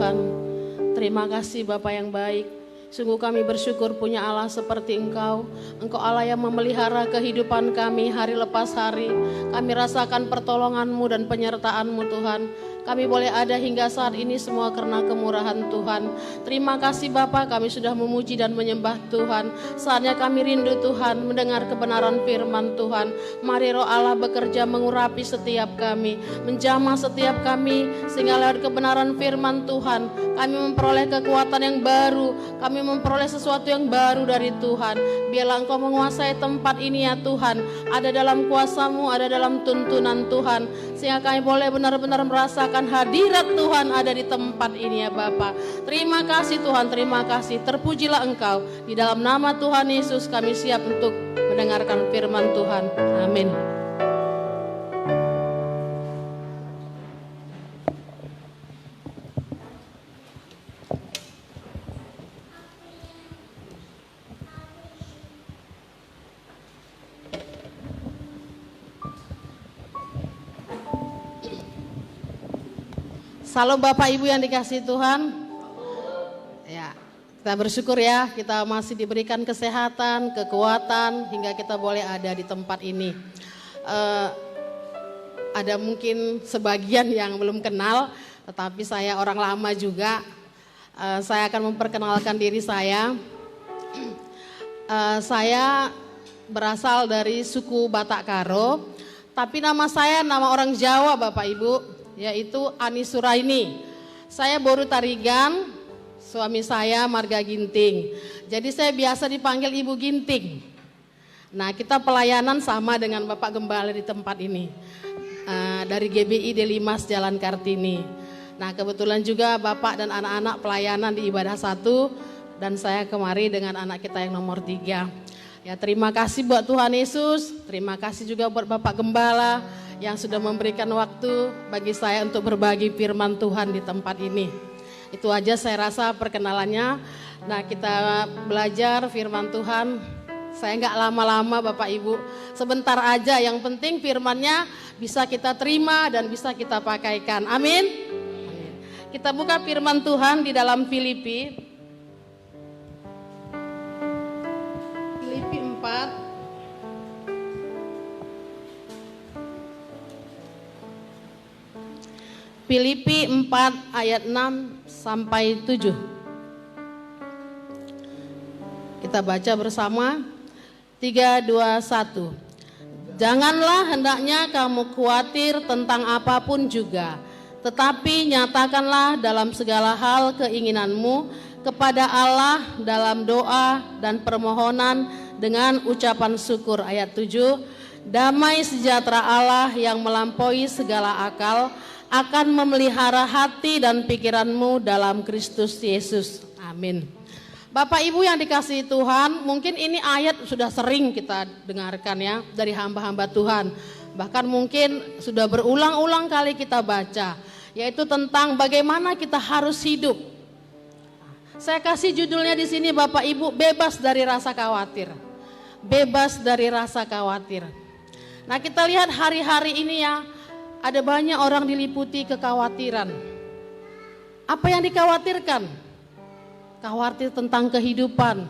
Tuhan. Terima kasih Bapa yang baik. Sungguh kami bersyukur punya Allah seperti Engkau. Engkau Allah yang memelihara kehidupan kami hari lepas hari. Kami rasakan pertolongan-Mu dan penyertaan-Mu Tuhan. Kami boleh ada hingga saat ini semua karena kemurahan Tuhan. Terima kasih Bapa, kami sudah memuji dan menyembah Tuhan. Saatnya kami rindu Tuhan mendengar kebenaran firman Tuhan. Mari Roh Allah bekerja mengurapi setiap kami, menjamah setiap kami, sehingga lewat kebenaran firman Tuhan kami memperoleh kekuatan yang baru, kami memperoleh sesuatu yang baru dari Tuhan. Biarlah Engkau menguasai tempat ini ya Tuhan, ada dalam kuasa-Mu, ada dalam tuntunan Tuhan, sehingga kami boleh benar-benar merasakan hadirat Tuhan ada di tempat ini ya Bapa. Terima kasih Tuhan, terima kasih. Terpujilah Engkau. Di dalam nama Tuhan Yesus kami siap untuk mendengarkan firman Tuhan. Amin. Salam Bapak Ibu yang dikasihi Tuhan. Ya, kita bersyukur ya, kita masih diberikan kesehatan, kekuatan hingga kita boleh ada di tempat ini. Ada mungkin sebagian yang belum kenal, tetapi saya orang lama juga. Saya akan memperkenalkan diri saya. Saya berasal dari suku Batak Karo, tapi nama saya nama orang Jawa Bapak Ibu, yaitu Ani Suraini. Saya Boru Tarigan, suami saya Marga Ginting. Jadi saya biasa dipanggil Ibu Ginting. Nah, kita pelayanan sama dengan Bapak Gembala di tempat ini. Dari GBI Delimas Jalan Kartini. Nah, kebetulan juga Bapak dan anak-anak pelayanan di ibadah 1 dan saya kemari dengan anak kita yang nomor 3. Ya, terima kasih buat Tuhan Yesus, terima kasih juga buat Bapak Gembala yang sudah memberikan waktu bagi saya untuk berbagi firman Tuhan di tempat ini. Itu aja saya rasa perkenalannya. Nah, kita belajar firman Tuhan. Saya nggak lama-lama Bapak Ibu, sebentar aja, yang penting firmannya bisa kita terima dan bisa kita pakaikan. Amin. Kita buka firman Tuhan di dalam Filipi 4. Filipi 4 ayat 6 sampai 7. Kita baca bersama. 3, 2, 1. Janganlah hendaknya kamu khawatir tentang apapun juga, tetapi nyatakanlah dalam segala hal keinginanmu kepada Allah dalam doa dan permohonan dengan ucapan syukur. Ayat 7. Damai sejahtera Allah yang melampaui segala akal akan memelihara hati dan pikiranmu dalam Kristus Yesus. Amin. Bapak Ibu yang dikasihi Tuhan, mungkin ini ayat sudah sering kita dengarkan ya dari hamba-hamba Tuhan. Bahkan mungkin sudah berulang-ulang kali kita baca, yaitu tentang bagaimana kita harus hidup. Saya kasih judulnya di sini Bapak Ibu, bebas dari rasa khawatir. Bebas dari rasa khawatir. Nah, kita lihat hari-hari ini ya, ada banyak orang diliputi kekhawatiran. Apa yang dikhawatirkan? Khawatir tentang kehidupan,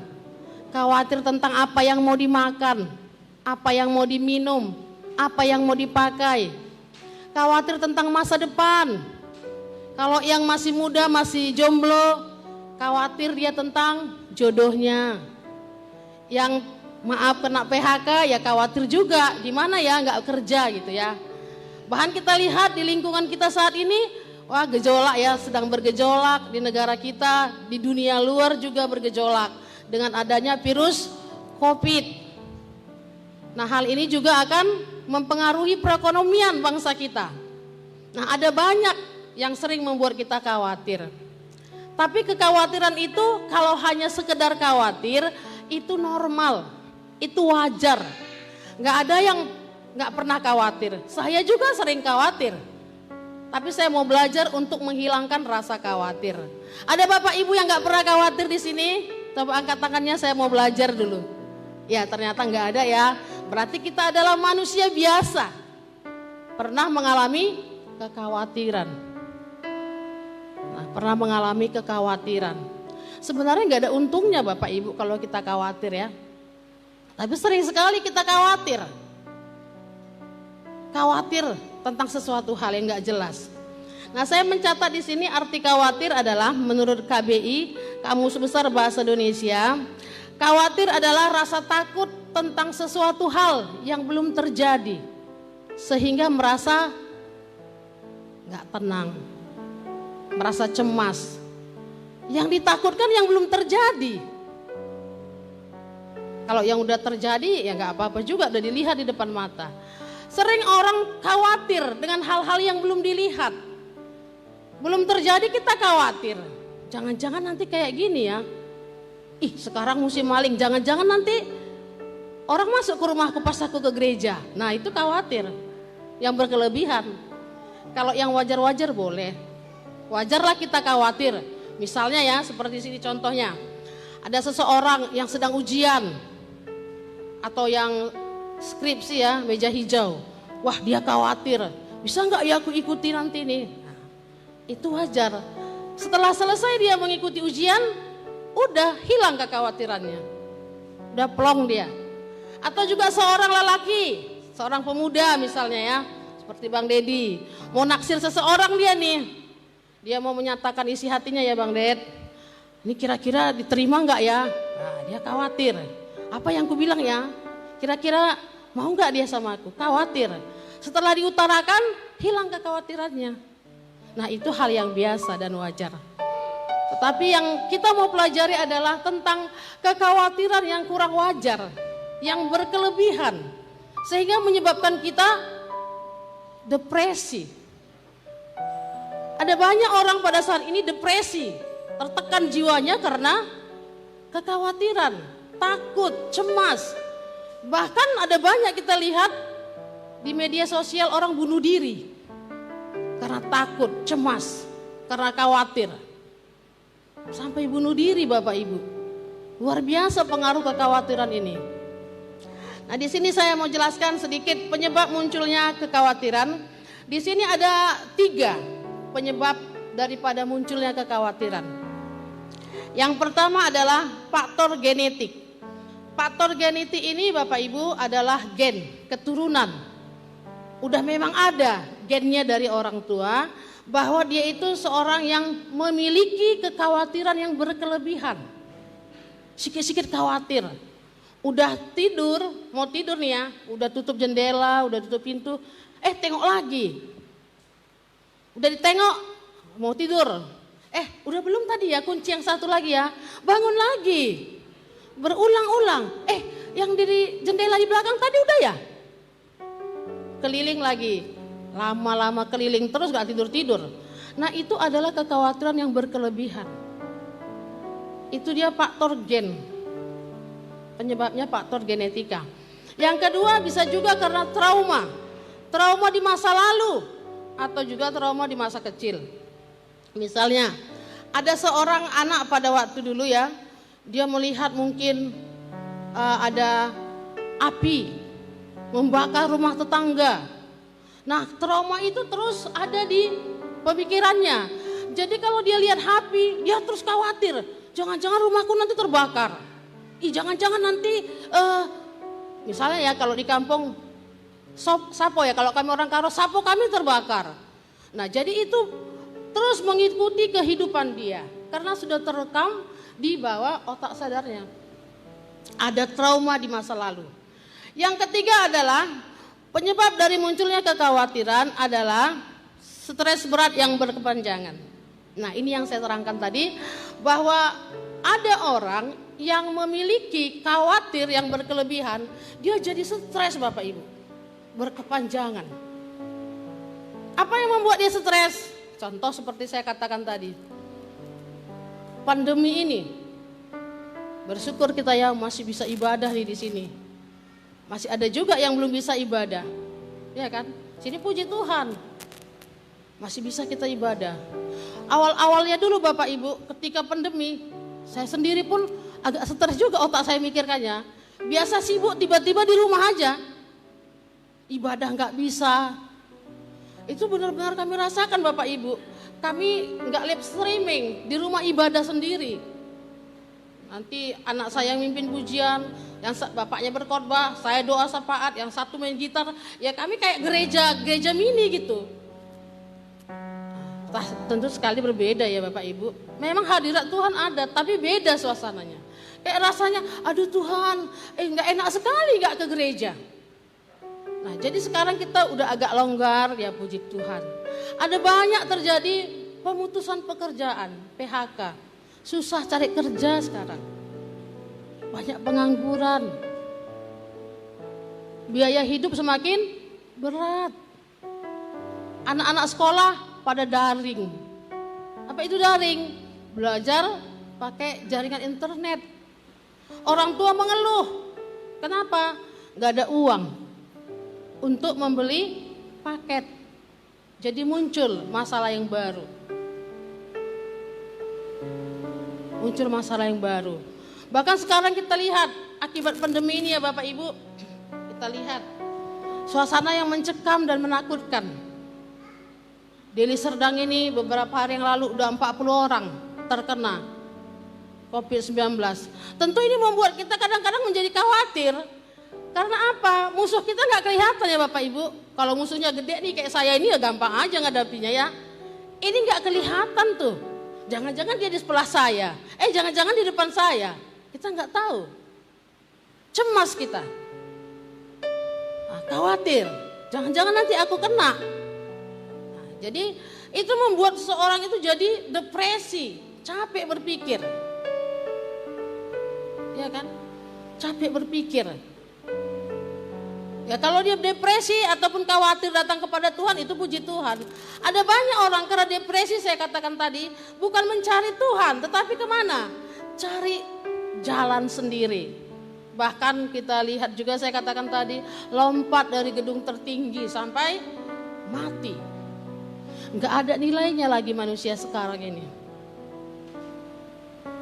khawatir tentang apa yang mau dimakan, apa yang mau diminum, apa yang mau dipakai, khawatir tentang masa depan. Kalau yang masih muda, masih jomblo, khawatir dia tentang jodohnya. Yang maaf kena PHK ya khawatir juga, gimana ya nggak kerja gitu ya. Bahkan kita lihat di lingkungan kita saat ini, wah gejolak ya, sedang bergejolak di negara kita, di dunia luar juga bergejolak dengan adanya virus COVID. Nah, hal ini juga akan mempengaruhi perekonomian bangsa kita. Nah, ada banyak yang sering membuat kita khawatir. Tapi kekhawatiran itu kalau hanya sekedar khawatir, itu normal, itu wajar. Nggak ada yang nggak pernah khawatir. Saya juga sering khawatir. Tapi saya mau belajar untuk menghilangkan rasa khawatir. Ada Bapak Ibu yang nggak pernah khawatir di sini? Coba angkat tangannya, saya mau belajar dulu. Ya, ternyata nggak ada ya. Berarti kita adalah manusia biasa. Pernah mengalami kekhawatiran. Nah, pernah mengalami kekhawatiran. Sebenarnya nggak ada untungnya Bapak Ibu kalau kita khawatir ya. Tapi sering sekali kita khawatir. Khawatir tentang sesuatu hal yang nggak jelas. Nah, saya mencatat di sini arti khawatir adalah menurut KBI, Kamus Besar Bahasa Indonesia, khawatir adalah rasa takut tentang sesuatu hal yang belum terjadi sehingga merasa nggak tenang, merasa cemas. Yang ditakutkan yang belum terjadi. Kalau yang udah terjadi ya nggak apa-apa juga, udah dilihat di depan mata. Sering orang khawatir dengan hal-hal yang belum dilihat. Belum terjadi kita khawatir. Jangan-jangan nanti kayak gini ya. Ih, sekarang musim maling, jangan-jangan nanti orang masuk ke rumahku pas aku ke gereja. Nah, itu khawatir. Yang berkelebihan. Kalau yang wajar-wajar boleh. Wajarlah kita khawatir. Misalnya ya, seperti sini contohnya. Ada seseorang yang sedang ujian atau yang skripsi ya, meja hijau. Wah, dia khawatir. Bisa nggak ya aku ikuti nanti nih? Nah, itu wajar. Setelah selesai dia mengikuti ujian, udah hilang kekhawatirannya. Udah plong dia. Atau juga seorang lelaki, seorang pemuda misalnya ya, seperti Bang Dedi, mau naksir seseorang dia nih. Dia mau menyatakan isi hatinya ya Bang Ded. Ini kira-kira diterima nggak ya? Nah, dia khawatir. Apa yang ku bilang ya? Kira-kira mau nggak dia sama aku? Khawatir. Setelah diutarakan, hilang kekhawatirannya. Nah, itu hal yang biasa dan wajar. Tetapi yang kita mau pelajari adalah tentang kekhawatiran yang kurang wajar, yang berkelebihan, sehingga menyebabkan kita depresi. Ada banyak orang pada saat ini depresi, tertekan jiwanya karena kekhawatiran, takut, cemas. Bahkan ada banyak kita lihat di media sosial orang bunuh diri karena takut, cemas, karena khawatir. Sampai bunuh diri Bapak Ibu. Luar biasa pengaruh kekhawatiran ini. Nah, di sini saya mau jelaskan sedikit penyebab munculnya kekhawatiran. Di sini ada 3 penyebab daripada munculnya kekhawatiran. Yang pertama adalah faktor genetik. Faktor genetik ini Bapak Ibu adalah gen, keturunan. Udah memang ada gennya dari orang tua bahwa dia itu seorang yang memiliki kekhawatiran yang berkelebihan. Sikit-sikit khawatir. Udah tidur, mau tidur nih ya, udah tutup jendela, udah tutup pintu, tengok lagi. Udah ditengok, mau tidur. Udah belum tadi ya kunci yang satu lagi ya. Bangun lagi. Berulang-ulang. Yang di jendela di belakang tadi udah ya? Keliling lagi. Lama-lama keliling terus gak tidur-tidur. Nah, itu adalah kekhawatiran yang berkelebihan. Itu dia faktor gen. Penyebabnya faktor genetika. Yang kedua bisa juga karena trauma. Trauma di masa lalu. Atau juga trauma di masa kecil. Misalnya ada seorang anak pada waktu dulu ya, dia melihat mungkin ada api membakar rumah tetangga. Nah, trauma itu terus ada di pemikirannya. Jadi kalau dia lihat api, dia terus khawatir, jangan-jangan rumahku nanti terbakar. Jangan-jangan nanti misalnya ya kalau di kampung sapo ya, kalau kami orang Karo, sapo kami terbakar. Nah, jadi itu terus mengikuti kehidupan dia karena sudah terekam di bawah otak sadarnya. Ada trauma di masa lalu. Yang ketiga adalah penyebab dari munculnya kekhawatiran adalah stres berat yang berkepanjangan. Nah, ini yang saya terangkan tadi bahwa ada orang yang memiliki khawatir yang berkelebihan, dia jadi stres Bapak Ibu. Berkepanjangan. Apa yang membuat dia stres? Contoh seperti saya katakan tadi. Pandemi ini. Bersyukur kita ya masih bisa ibadah di sini. Masih ada juga yang belum bisa ibadah. Ya kan? Sini puji Tuhan. Masih bisa kita ibadah. Awal-awalnya dulu Bapak Ibu ketika pandemi, saya sendiri pun agak stres juga otak saya mikirkannya. Biasa sibuk tiba-tiba di rumah aja. Ibadah nggak bisa. Itu benar-benar kami rasakan Bapak Ibu. kami nggak live streaming di rumah ibadah sendiri. Nanti anak saya yang mimpin pujian, yang bapaknya berkhotbah, saya doa syafaat, yang satu main gitar. Ya kami kayak gereja mini gitu. Tentu sekali berbeda ya Bapak Ibu. Memang hadirat Tuhan ada, tapi beda suasananya. Kayak rasanya, aduh Tuhan, nggak enak sekali nggak ke gereja. Nah jadi sekarang kita udah agak longgar ya, puji Tuhan. Ada banyak terjadi pemutusan pekerjaan, PHK. Susah cari kerja sekarang. Banyak pengangguran. Biaya hidup semakin berat. Anak-anak sekolah pada daring. Apa itu daring? Belajar pakai jaringan internet. Orang tua mengeluh. Kenapa? Gak ada uang untuk membeli paket. Jadi muncul masalah yang baru. Bahkan sekarang kita lihat akibat pandemi ini ya Bapak Ibu, kita lihat suasana yang mencekam dan menakutkan. Deli Serdang ini beberapa hari yang lalu udah 40 orang terkena COVID-19. Tentu ini membuat kita kadang-kadang menjadi khawatir. Karena apa? Musuh kita nggak kelihatan ya Bapak Ibu. Kalau musuhnya gede nih kayak saya ini ya gampang aja ngadapinya ya. Ini nggak kelihatan tuh. Jangan-jangan dia di sebelah saya, jangan-jangan di depan saya. Kita nggak tahu. Cemas kita. Nah, khawatir, jangan-jangan nanti aku kena. Nah, jadi itu membuat seseorang itu jadi depresi, capek berpikir. Ya kan? Capek berpikir. Ya kalau dia depresi ataupun khawatir datang kepada Tuhan, itu puji Tuhan. Ada banyak orang karena depresi saya katakan tadi, bukan mencari Tuhan, tetapi kemana? Cari jalan sendiri. Bahkan kita lihat juga saya katakan tadi, lompat dari gedung tertinggi sampai mati. Enggak ada nilainya lagi manusia sekarang ini.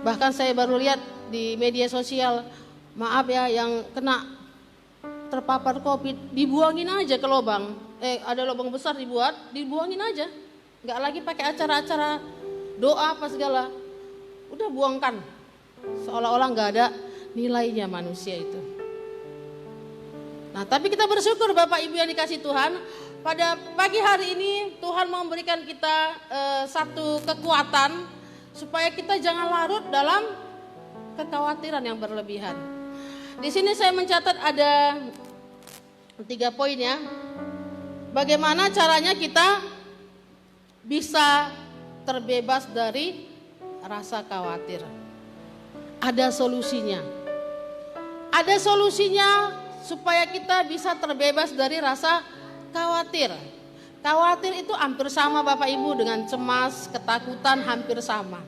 Bahkan saya baru lihat di media sosial, maaf ya, yang kena terpapar COVID, dibuangin aja ke lubang. Ada lubang besar dibuangin aja. Nggak lagi pakai acara-acara doa apa segala. Udah buangkan. Seolah-olah nggak ada nilainya manusia itu. Nah, tapi kita bersyukur Bapak Ibu yang dikasih Tuhan. Pada pagi hari ini Tuhan memberikan kita satu kekuatan supaya kita jangan larut dalam kekhawatiran yang berlebihan. Di sini saya mencatat ada 3 poin ya. Bagaimana caranya kita bisa terbebas dari rasa khawatir. Ada solusinya. Ada solusinya supaya kita bisa terbebas dari rasa khawatir. Khawatir itu hampir sama Bapak Ibu dengan cemas, ketakutan hampir sama.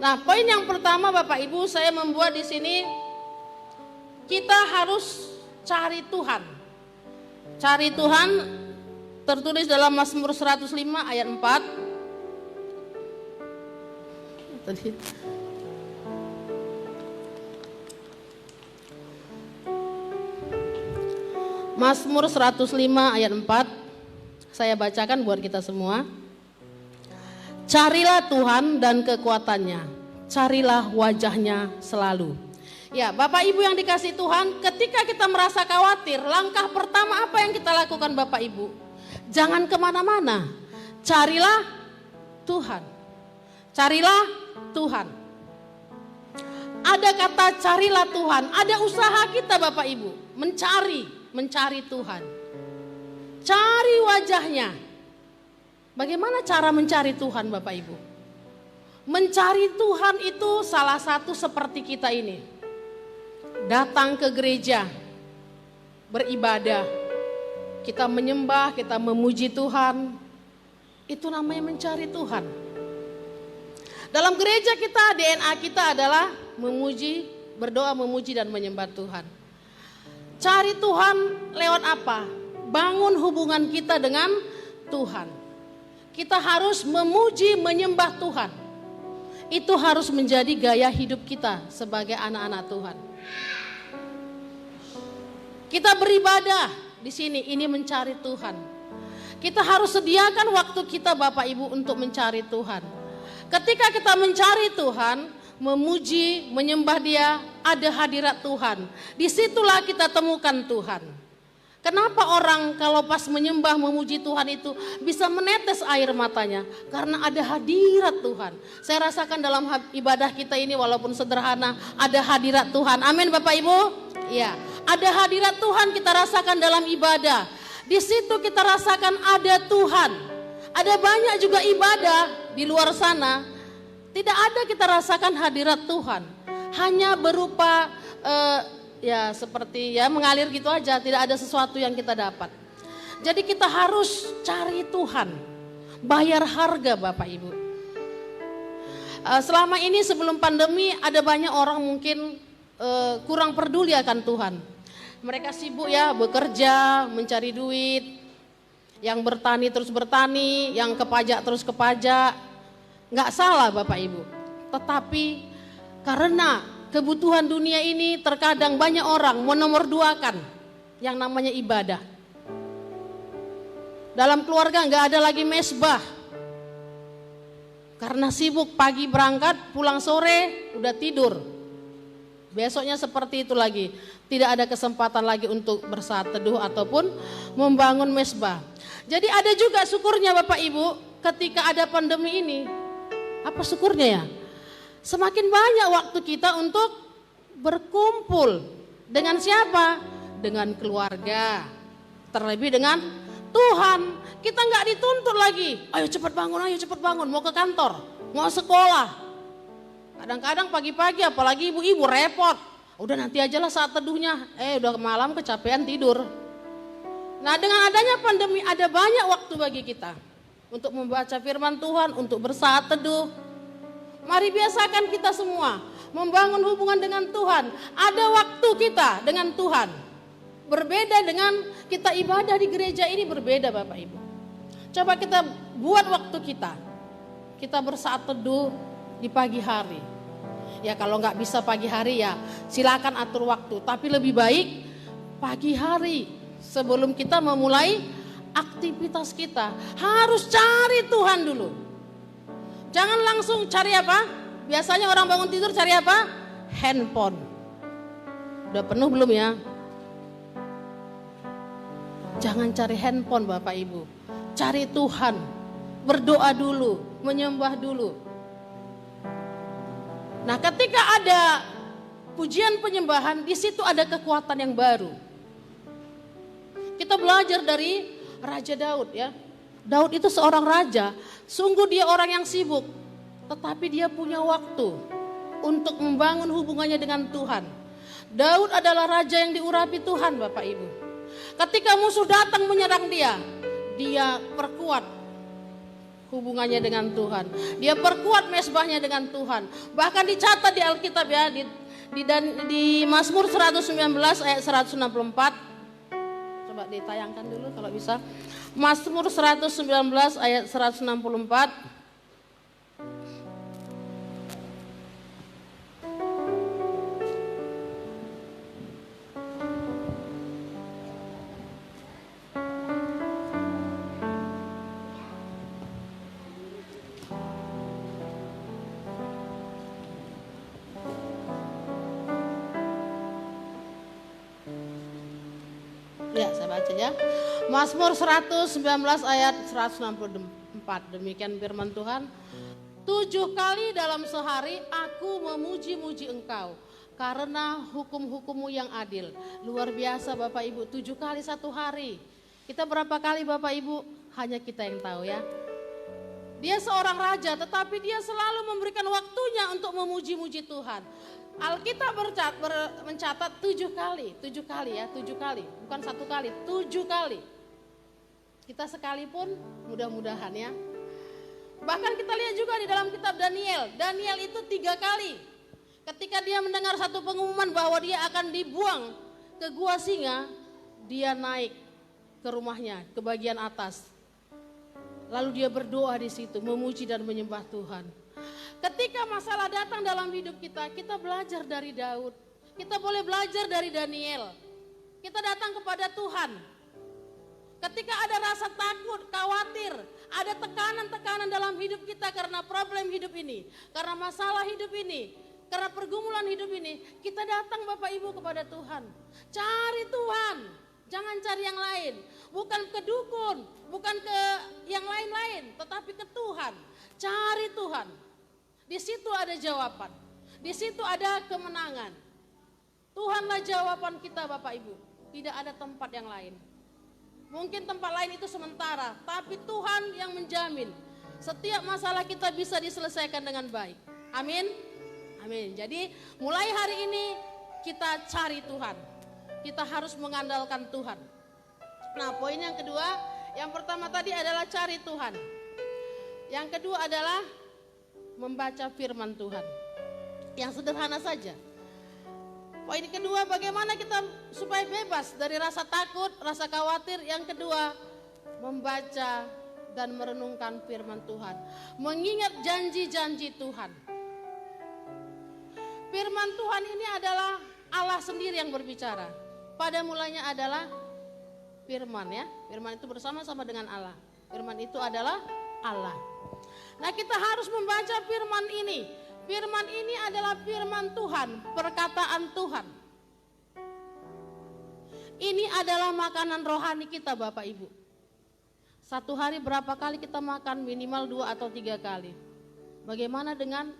Nah, poin yang pertama Bapak Ibu, saya membuat di sini kita harus cari Tuhan. Cari Tuhan tertulis dalam Mazmur 105 ayat 4. Mazmur 105 ayat 4. Saya bacakan buat kita semua. Carilah Tuhan dan kekuatannya, carilah wajahnya selalu. Ya, Bapak Ibu yang dikasih Tuhan, ketika kita merasa khawatir, langkah pertama apa yang kita lakukan Bapak Ibu? Jangan kemana-mana, carilah Tuhan. Carilah Tuhan. Ada kata carilah Tuhan, ada usaha kita Bapak Ibu, mencari Tuhan. Cari wajahnya. Bagaimana cara mencari Tuhan Bapak Ibu? Mencari Tuhan itu salah satu seperti kita ini. Datang ke gereja, beribadah, kita menyembah, kita memuji Tuhan, itu namanya mencari Tuhan. Dalam gereja kita, DNA kita adalah memuji, berdoa, memuji dan menyembah Tuhan. Cari Tuhan lewat apa? Bangun hubungan kita dengan Tuhan. Kita harus memuji, menyembah Tuhan. Itu harus menjadi gaya hidup kita sebagai anak-anak Tuhan. Kita beribadah di sini, ini mencari Tuhan. Kita harus sediakan waktu kita Bapak Ibu untuk mencari Tuhan. Ketika kita mencari Tuhan, memuji, menyembah Dia, ada hadirat Tuhan. Disitulah kita temukan Tuhan. Kenapa orang kalau pas menyembah, memuji Tuhan itu bisa menetes air matanya? Karena ada hadirat Tuhan. Saya rasakan dalam ibadah kita ini walaupun sederhana, ada hadirat Tuhan. Amin Bapak Ibu? Ya, ada hadirat Tuhan kita rasakan dalam ibadah. Di situ kita rasakan ada Tuhan. Ada banyak juga ibadah di luar sana, tidak ada kita rasakan hadirat Tuhan. Hanya berupa ya seperti ya mengalir gitu aja, tidak ada sesuatu yang kita dapat. Jadi kita harus cari Tuhan, bayar harga Bapak Ibu. Selama ini sebelum pandemi ada banyak orang mungkin kurang peduli akan Tuhan. Mereka sibuk ya bekerja, mencari duit, yang bertani terus bertani, yang ke pajak terus ke pajak. Nggak salah Bapak Ibu, tetapi karena kebutuhan dunia ini terkadang banyak orang menomorduakan yang namanya ibadah. Dalam keluarga nggak ada lagi mesbah. Karena sibuk pagi berangkat, pulang sore udah tidur. Besoknya seperti itu lagi. Tidak ada kesempatan lagi untuk bersaat teduh ataupun membangun mesbah. Jadi ada juga syukurnya Bapak Ibu ketika ada pandemi ini. Apa syukurnya ya? Semakin banyak waktu kita untuk berkumpul. Dengan siapa? Dengan keluarga. Terlebih dengan Tuhan. Kita nggak dituntut lagi. Ayo cepat bangun, mau ke kantor, mau sekolah. Kadang-kadang pagi-pagi apalagi ibu-ibu repot. Udah nanti aja lah saat teduhnya. Udah malam kecapean tidur. Nah dengan adanya pandemi ada banyak waktu bagi kita. Untuk membaca firman Tuhan, untuk bersaat teduh. Mari biasakan kita semua membangun hubungan dengan Tuhan. Ada waktu kita dengan Tuhan. Berbeda dengan kita ibadah di gereja ini, berbeda Bapak Ibu. Coba kita buat waktu kita. Kita bersaat teduh di pagi hari. Ya kalau nggak bisa pagi hari ya silakan atur waktu. Tapi lebih baik pagi hari sebelum kita memulai aktivitas kita. Harus cari Tuhan dulu. Jangan langsung cari apa? Biasanya orang bangun tidur cari apa? Handphone. Udah penuh belum ya? Jangan cari handphone Bapak Ibu. Cari Tuhan. Berdoa dulu, menyembah dulu. Nah, ketika ada pujian penyembahan, di situ ada kekuatan yang baru. Kita belajar dari Raja Daud ya. Daud itu seorang raja, sungguh dia orang yang sibuk, tetapi dia punya waktu untuk membangun hubungannya dengan Tuhan. Daud adalah raja yang diurapi Tuhan Bapak Ibu. Ketika musuh datang menyerang dia, dia perkuat hubungannya dengan Tuhan. Dia perkuat mesbahnya dengan Tuhan. Bahkan dicatat di Alkitab ya, di Mazmur 119 ayat 164. Coba ditayangkan dulu kalau bisa. Mazmur 119 ayat 164. Ya, saya baca ya. Mazmur 119 ayat 164. Demikian firman Tuhan. 7 kali dalam sehari aku memuji-muji Engkau karena hukum-hukum-Mu yang adil. Luar biasa Bapak Ibu, 7 kali satu hari. Kita berapa kali Bapak Ibu? Hanya kita yang tahu ya. Dia seorang raja tetapi dia selalu memberikan waktunya untuk memuji-muji Tuhan. Alkitab mencatat 7 kali ya, 7 kali, bukan 1 kali, 7 kali. Kita sekalipun mudah-mudahan ya. Bahkan kita lihat juga di dalam kitab Daniel itu 3 kali. Ketika dia mendengar satu pengumuman bahwa dia akan dibuang ke gua singa, dia naik ke rumahnya, ke bagian atas. Lalu dia berdoa di situ, memuji dan menyembah Tuhan. Ketika masalah datang dalam hidup kita, kita belajar dari Daud. Kita boleh belajar dari Daniel. Kita datang kepada Tuhan. Ketika ada rasa takut, khawatir, ada tekanan-tekanan dalam hidup kita karena problem hidup ini, karena masalah hidup ini, karena pergumulan hidup ini, kita datang Bapak Ibu kepada Tuhan. Cari Tuhan, jangan cari yang lain. Bukan ke dukun, bukan ke yang lain-lain, tetapi ke Tuhan. Cari Tuhan. Di situ ada jawaban. Di situ ada kemenangan. Tuhanlah jawaban kita Bapak Ibu. Tidak ada tempat yang lain. Mungkin tempat lain itu sementara, tapi Tuhan yang menjamin setiap masalah kita bisa diselesaikan dengan baik. Amin. Amin. Jadi mulai hari ini kita cari Tuhan. Kita harus mengandalkan Tuhan. Nah, poin yang kedua, yang pertama tadi adalah cari Tuhan. Yang kedua adalah membaca firman Tuhan. Yang sederhana saja. Poin kedua, bagaimana kita supaya bebas dari rasa takut, rasa khawatir. Yang kedua, membaca dan merenungkan firman Tuhan. Mengingat janji-janji Tuhan. Firman Tuhan ini adalah Allah sendiri yang berbicara. Pada mulanya adalah firman ya. Firman itu bersama-sama dengan Allah. Firman itu adalah Allah. Nah, kita harus membaca firman ini. Firman ini adalah firman Tuhan, perkataan Tuhan. Ini adalah makanan rohani kita Bapak Ibu. Satu hari berapa kali kita makan? Minimal 2 atau 3 kali. Bagaimana dengan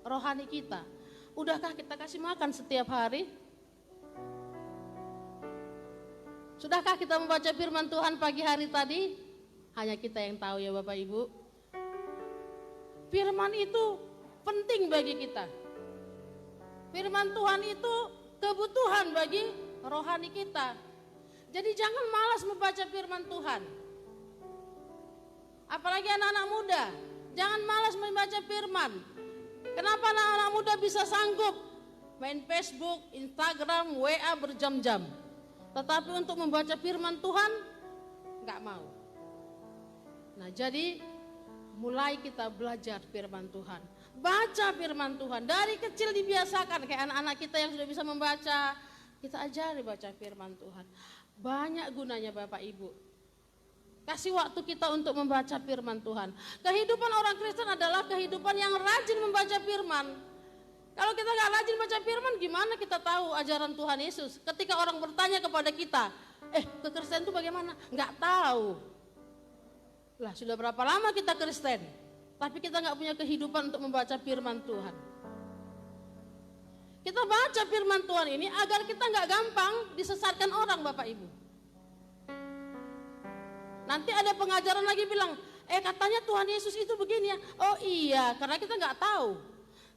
rohani kita? Udahkah kita kasih makan setiap hari? Sudahkah kita membaca firman Tuhan pagi hari tadi? Hanya kita yang tahu ya Bapak Ibu. Firman itu penting bagi kita. Firman Tuhan itu kebutuhan bagi rohani kita. Jadi jangan malas membaca firman Tuhan. Apalagi anak-anak muda, jangan malas membaca firman. Kenapa anak-anak muda bisa sanggup main Facebook, Instagram, WA berjam-jam, tetapi untuk membaca firman Tuhan nggak mau. Nah, jadi mulai kita belajar firman Tuhan. Baca firman Tuhan. Dari kecil dibiasakan. Kayak anak-anak kita yang sudah bisa membaca, kita ajari baca firman Tuhan. Banyak gunanya Bapak Ibu. Kasih waktu kita untuk membaca firman Tuhan. Kehidupan orang Kristen adalah kehidupan yang rajin membaca firman. Kalau kita nggak rajin baca firman, gimana kita tahu ajaran Tuhan Yesus? Ketika orang bertanya kepada kita, kekristenan itu bagaimana? Nggak tahu. Lah, sudah berapa lama kita Kristen, tapi kita nggak punya kehidupan untuk membaca firman Tuhan. Kita baca firman Tuhan ini agar kita nggak gampang disesatkan orang Bapak Ibu. Nanti ada pengajaran lagi bilang, katanya Tuhan Yesus itu begini ya. Oh iya, karena kita nggak tahu.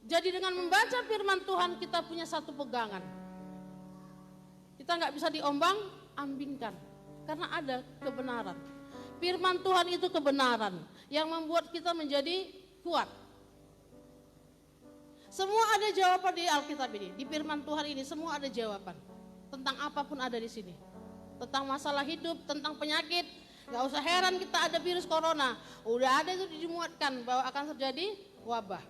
Jadi dengan membaca firman Tuhan kita punya satu pegangan. Kita nggak bisa diombang-ambingkan karena ada kebenaran. Firman Tuhan itu kebenaran yang membuat kita menjadi kuat. Semua ada jawaban di Alkitab ini, di firman Tuhan ini semua ada jawaban. Tentang apapun ada di sini. Tentang masalah hidup, tentang penyakit. Gak usah heran kita ada virus corona. Udah ada itu dimuatkan bahwa akan terjadi wabah.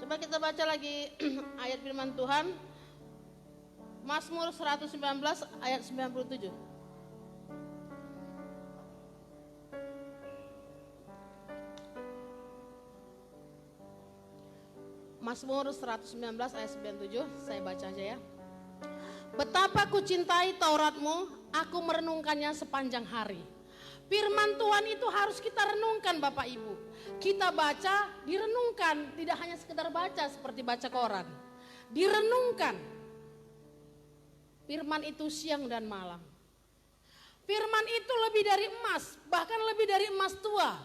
Coba kita baca lagi ayat firman Tuhan. Mazmur 119 ayat 97. Mazmur 119 ayat 97, saya baca aja ya. Betapa ku cintai Tauratmu, aku merenungkannya sepanjang hari. Firman Tuhan itu harus kita renungkan Bapak Ibu. Kita baca, direnungkan, tidak hanya sekedar baca seperti baca koran. Direnungkan. Firman itu siang dan malam. Firman itu lebih dari emas, bahkan lebih dari emas tua.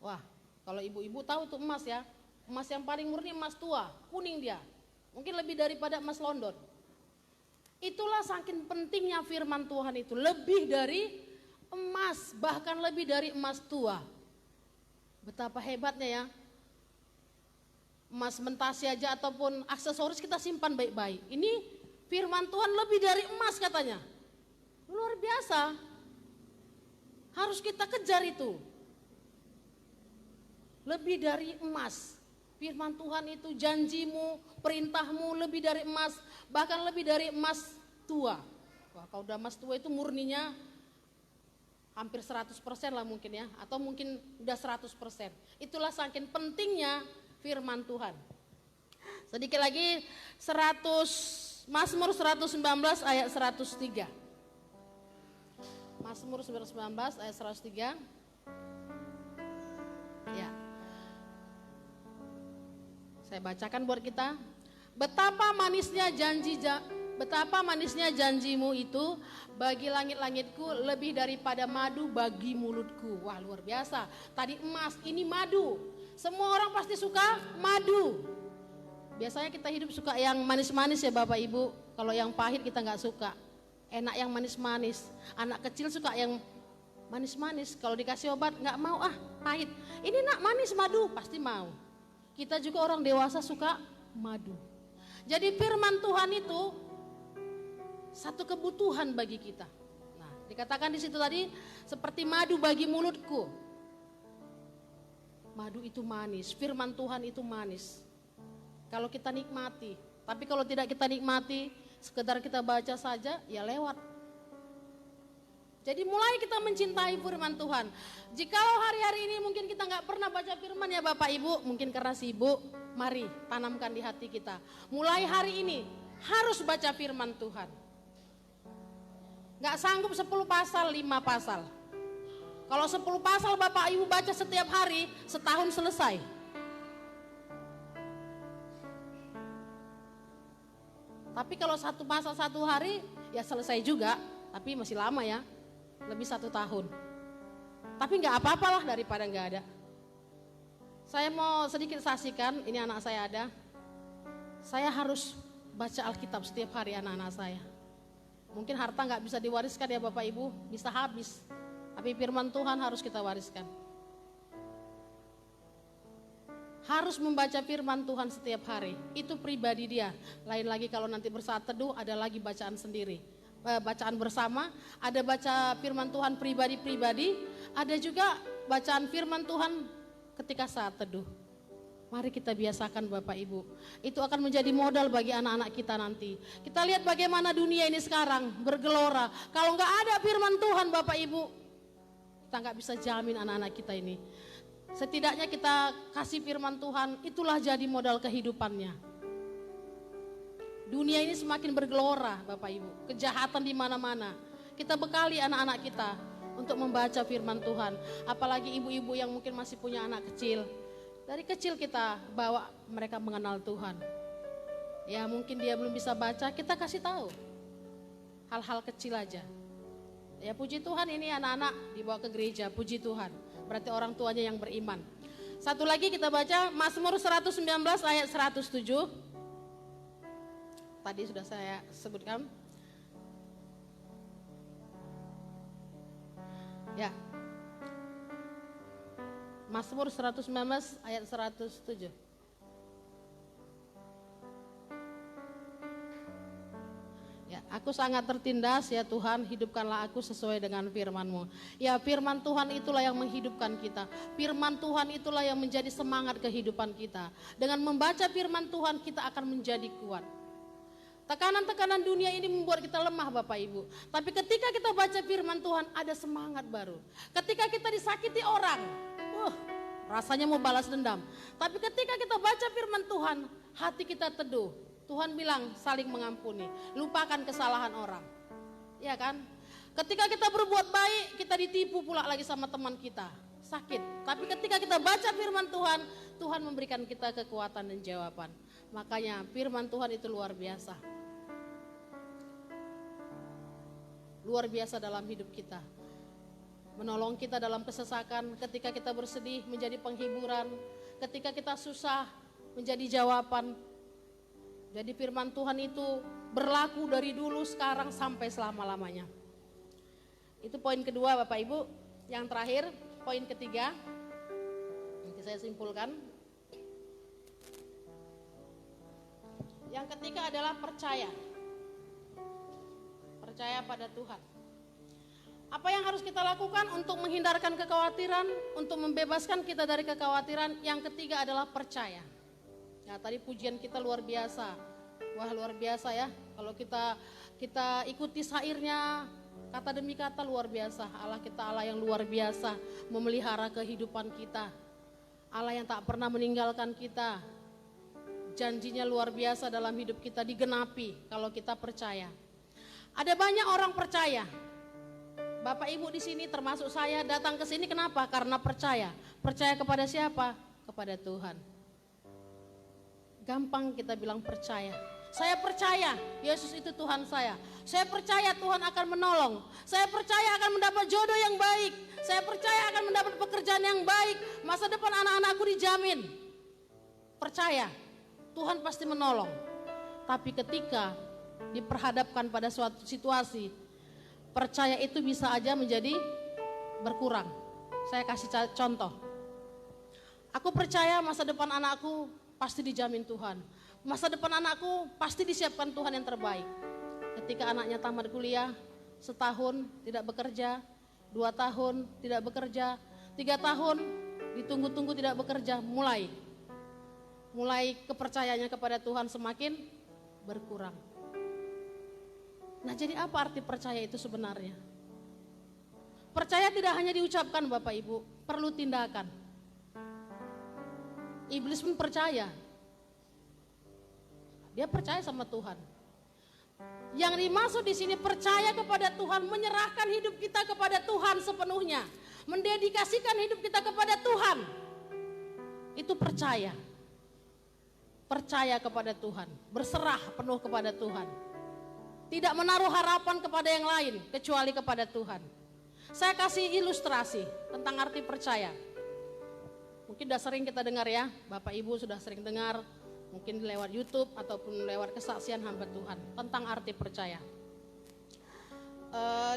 Wah, kalau ibu-ibu tahu itu emas ya. Emas yang paling murni emas tua, kuning dia. Mungkin lebih daripada emas London. Itulah saking pentingnya firman Tuhan itu. Lebih dari emas, bahkan lebih dari emas tua. Betapa hebatnya ya. Emas mentasi aja ataupun aksesoris kita simpan baik-baik. Ini firman Tuhan lebih dari emas katanya. Luar biasa. Harus kita kejar itu. Lebih dari emas. Firman Tuhan itu janjimu, perintahmu lebih dari emas, bahkan lebih dari emas tua. Wah, kalau udah mas tua itu murninya hampir 100% lah mungkin ya, atau mungkin udah 100%. Itulah saking pentingnya firman Tuhan. Sedikit lagi, Mazmur 119 ayat 103. Mazmur 119 ayat 103. Ya. Saya bacakan buat kita. Betapa manisnya janjimu itu bagi langit-langitku, lebih daripada madu bagi mulutku. Wah, luar biasa. Tadi emas, ini madu. Semua orang pasti suka madu. Biasanya kita hidup suka yang manis-manis ya Bapak Ibu. Kalau yang pahit kita nggak suka. Enak yang manis-manis. Anak kecil suka yang manis-manis. Kalau dikasih obat nggak mau, pahit. Ini nak manis madu, pasti mau. Kita juga orang dewasa suka madu. Jadi firman Tuhan itu satu kebutuhan bagi kita. Nah, dikatakan di situ tadi seperti madu bagi mulutku. Madu itu manis, firman Tuhan itu manis. Kalau kita nikmati, tapi kalau tidak kita nikmati, sekedar kita baca saja, ya lewat. Jadi mulai kita mencintai firman Tuhan. Jikalau hari-hari ini mungkin kita nggak pernah baca firman ya Bapak Ibu, mungkin karena sibuk, mari tanamkan di hati kita. Mulai hari ini harus baca firman Tuhan. Nggak sanggup 10 pasal, 5 pasal. Kalau 10 pasal Bapak Ibu baca setiap hari, setahun selesai. Tapi kalau 1 pasal 1 hari, ya selesai juga. Tapi masih lama ya, lebih 1 tahun. Tapi nggak apa-apalah daripada nggak ada. Saya mau sedikit saksikan, ini anak saya ada. Saya harus baca Alkitab setiap hari anak-anak saya. Mungkin harta nggak bisa diwariskan ya Bapak Ibu, bisa habis. Tapi firman Tuhan harus kita wariskan. Harus membaca firman Tuhan setiap hari. Itu pribadi dia. Lain lagi kalau nanti bersaat teduh, ada lagi bacaan sendiri. Bacaan bersama, ada baca firman Tuhan pribadi-pribadi, ada juga bacaan firman Tuhan ketika saat teduh. Mari kita biasakan Bapak Ibu. Itu akan menjadi modal bagi anak-anak kita nanti. Kita lihat bagaimana dunia ini sekarang bergelora. Kalau nggak ada firman Tuhan Bapak Ibu, kita nggak bisa jamin anak-anak kita ini. Setidaknya kita kasih firman Tuhan, itulah jadi modal kehidupannya. Dunia ini semakin bergelora Bapak Ibu, kejahatan di mana-mana. Kita bekali anak-anak kita untuk membaca firman Tuhan. Apalagi ibu-ibu yang mungkin masih punya anak kecil. Dari kecil kita bawa mereka mengenal Tuhan. Ya mungkin dia belum bisa baca, kita kasih tahu. Hal-hal kecil aja. Ya puji Tuhan, ini anak-anak dibawa ke gereja, puji Tuhan. Berarti orang tuanya yang beriman. Satu lagi kita baca Mazmur 119 ayat 107. Tadi sudah saya sebutkan. Ya. Mazmur 119 ayat 107. Ya, aku sangat tertindas ya Tuhan, hidupkanlah aku sesuai dengan firman-Mu. Ya, firman Tuhan itulah yang menghidupkan kita. Firman Tuhan itulah yang menjadi semangat kehidupan kita. Dengan membaca firman Tuhan kita akan menjadi kuat. Tekanan-tekanan dunia ini membuat kita lemah Bapak Ibu. Tapi ketika kita baca firman Tuhan ada semangat baru. Ketika kita disakiti orang, rasanya mau balas dendam. Tapi ketika kita baca firman Tuhan, hati kita teduh. Tuhan bilang saling mengampuni, lupakan kesalahan orang. Ya kan? Ketika kita berbuat baik, kita ditipu pula lagi sama teman kita. Sakit. Tapi ketika kita baca firman Tuhan, Tuhan memberikan kita kekuatan dan jawaban. Makanya firman Tuhan itu luar biasa. Luar biasa dalam hidup kita. Menolong kita dalam kesesakan, ketika kita bersedih menjadi penghiburan, ketika kita susah menjadi jawaban. Jadi firman Tuhan itu berlaku dari dulu, sekarang, sampai selama-lamanya. Itu poin kedua Bapak Ibu. Yang terakhir, poin ketiga. Nanti saya simpulkan. Yang ketiga adalah percaya. Percaya pada Tuhan. Apa yang harus kita lakukan untuk menghindarkan kekhawatiran, untuk membebaskan kita dari kekhawatiran? Yang ketiga adalah percaya. Ya, tadi pujian kita luar biasa. Wah, luar biasa ya. Kalau kita ikuti syairnya, kata demi kata luar biasa. Allah kita Allah yang luar biasa, memelihara kehidupan kita. Allah yang tak pernah meninggalkan kita. Janjinya luar biasa dalam hidup kita digenapi kalau kita percaya. Ada banyak orang percaya. Bapak Ibu di sini termasuk saya datang ke sini kenapa? Karena percaya. Percaya kepada siapa? Kepada Tuhan. Gampang kita bilang percaya. Saya percaya Yesus itu Tuhan saya. Saya percaya Tuhan akan menolong. Saya percaya akan mendapat jodoh yang baik. Saya percaya akan mendapat pekerjaan yang baik. Masa depan anak-anakku dijamin. Percaya Tuhan pasti menolong. Tapi ketika diperhadapkan pada suatu situasi, percaya itu bisa aja menjadi berkurang. Saya kasih contoh. Aku percaya masa depan anakku pasti dijamin Tuhan. Masa depan anakku pasti disiapkan Tuhan yang terbaik. Ketika anaknya tamat kuliah, setahun tidak bekerja, 2 tahun tidak bekerja, 3 tahun ditunggu-tunggu tidak bekerja, mulai kepercayaannya kepada Tuhan semakin berkurang. Nah, jadi apa arti percaya itu sebenarnya? Percaya tidak hanya diucapkan Bapak Ibu, perlu tindakan. Iblis pun percaya. Dia percaya sama Tuhan. Yang dimaksud di sini percaya kepada Tuhan, menyerahkan hidup kita kepada Tuhan sepenuhnya, mendedikasikan hidup kita kepada Tuhan. Itu percaya. Percaya kepada Tuhan, berserah penuh kepada Tuhan. Tidak menaruh harapan kepada yang lain kecuali kepada Tuhan. Saya kasih ilustrasi tentang arti percaya. Mungkin sudah sering kita dengar ya, Bapak Ibu sudah sering dengar, mungkin lewat YouTube ataupun lewat kesaksian hamba Tuhan tentang arti percaya.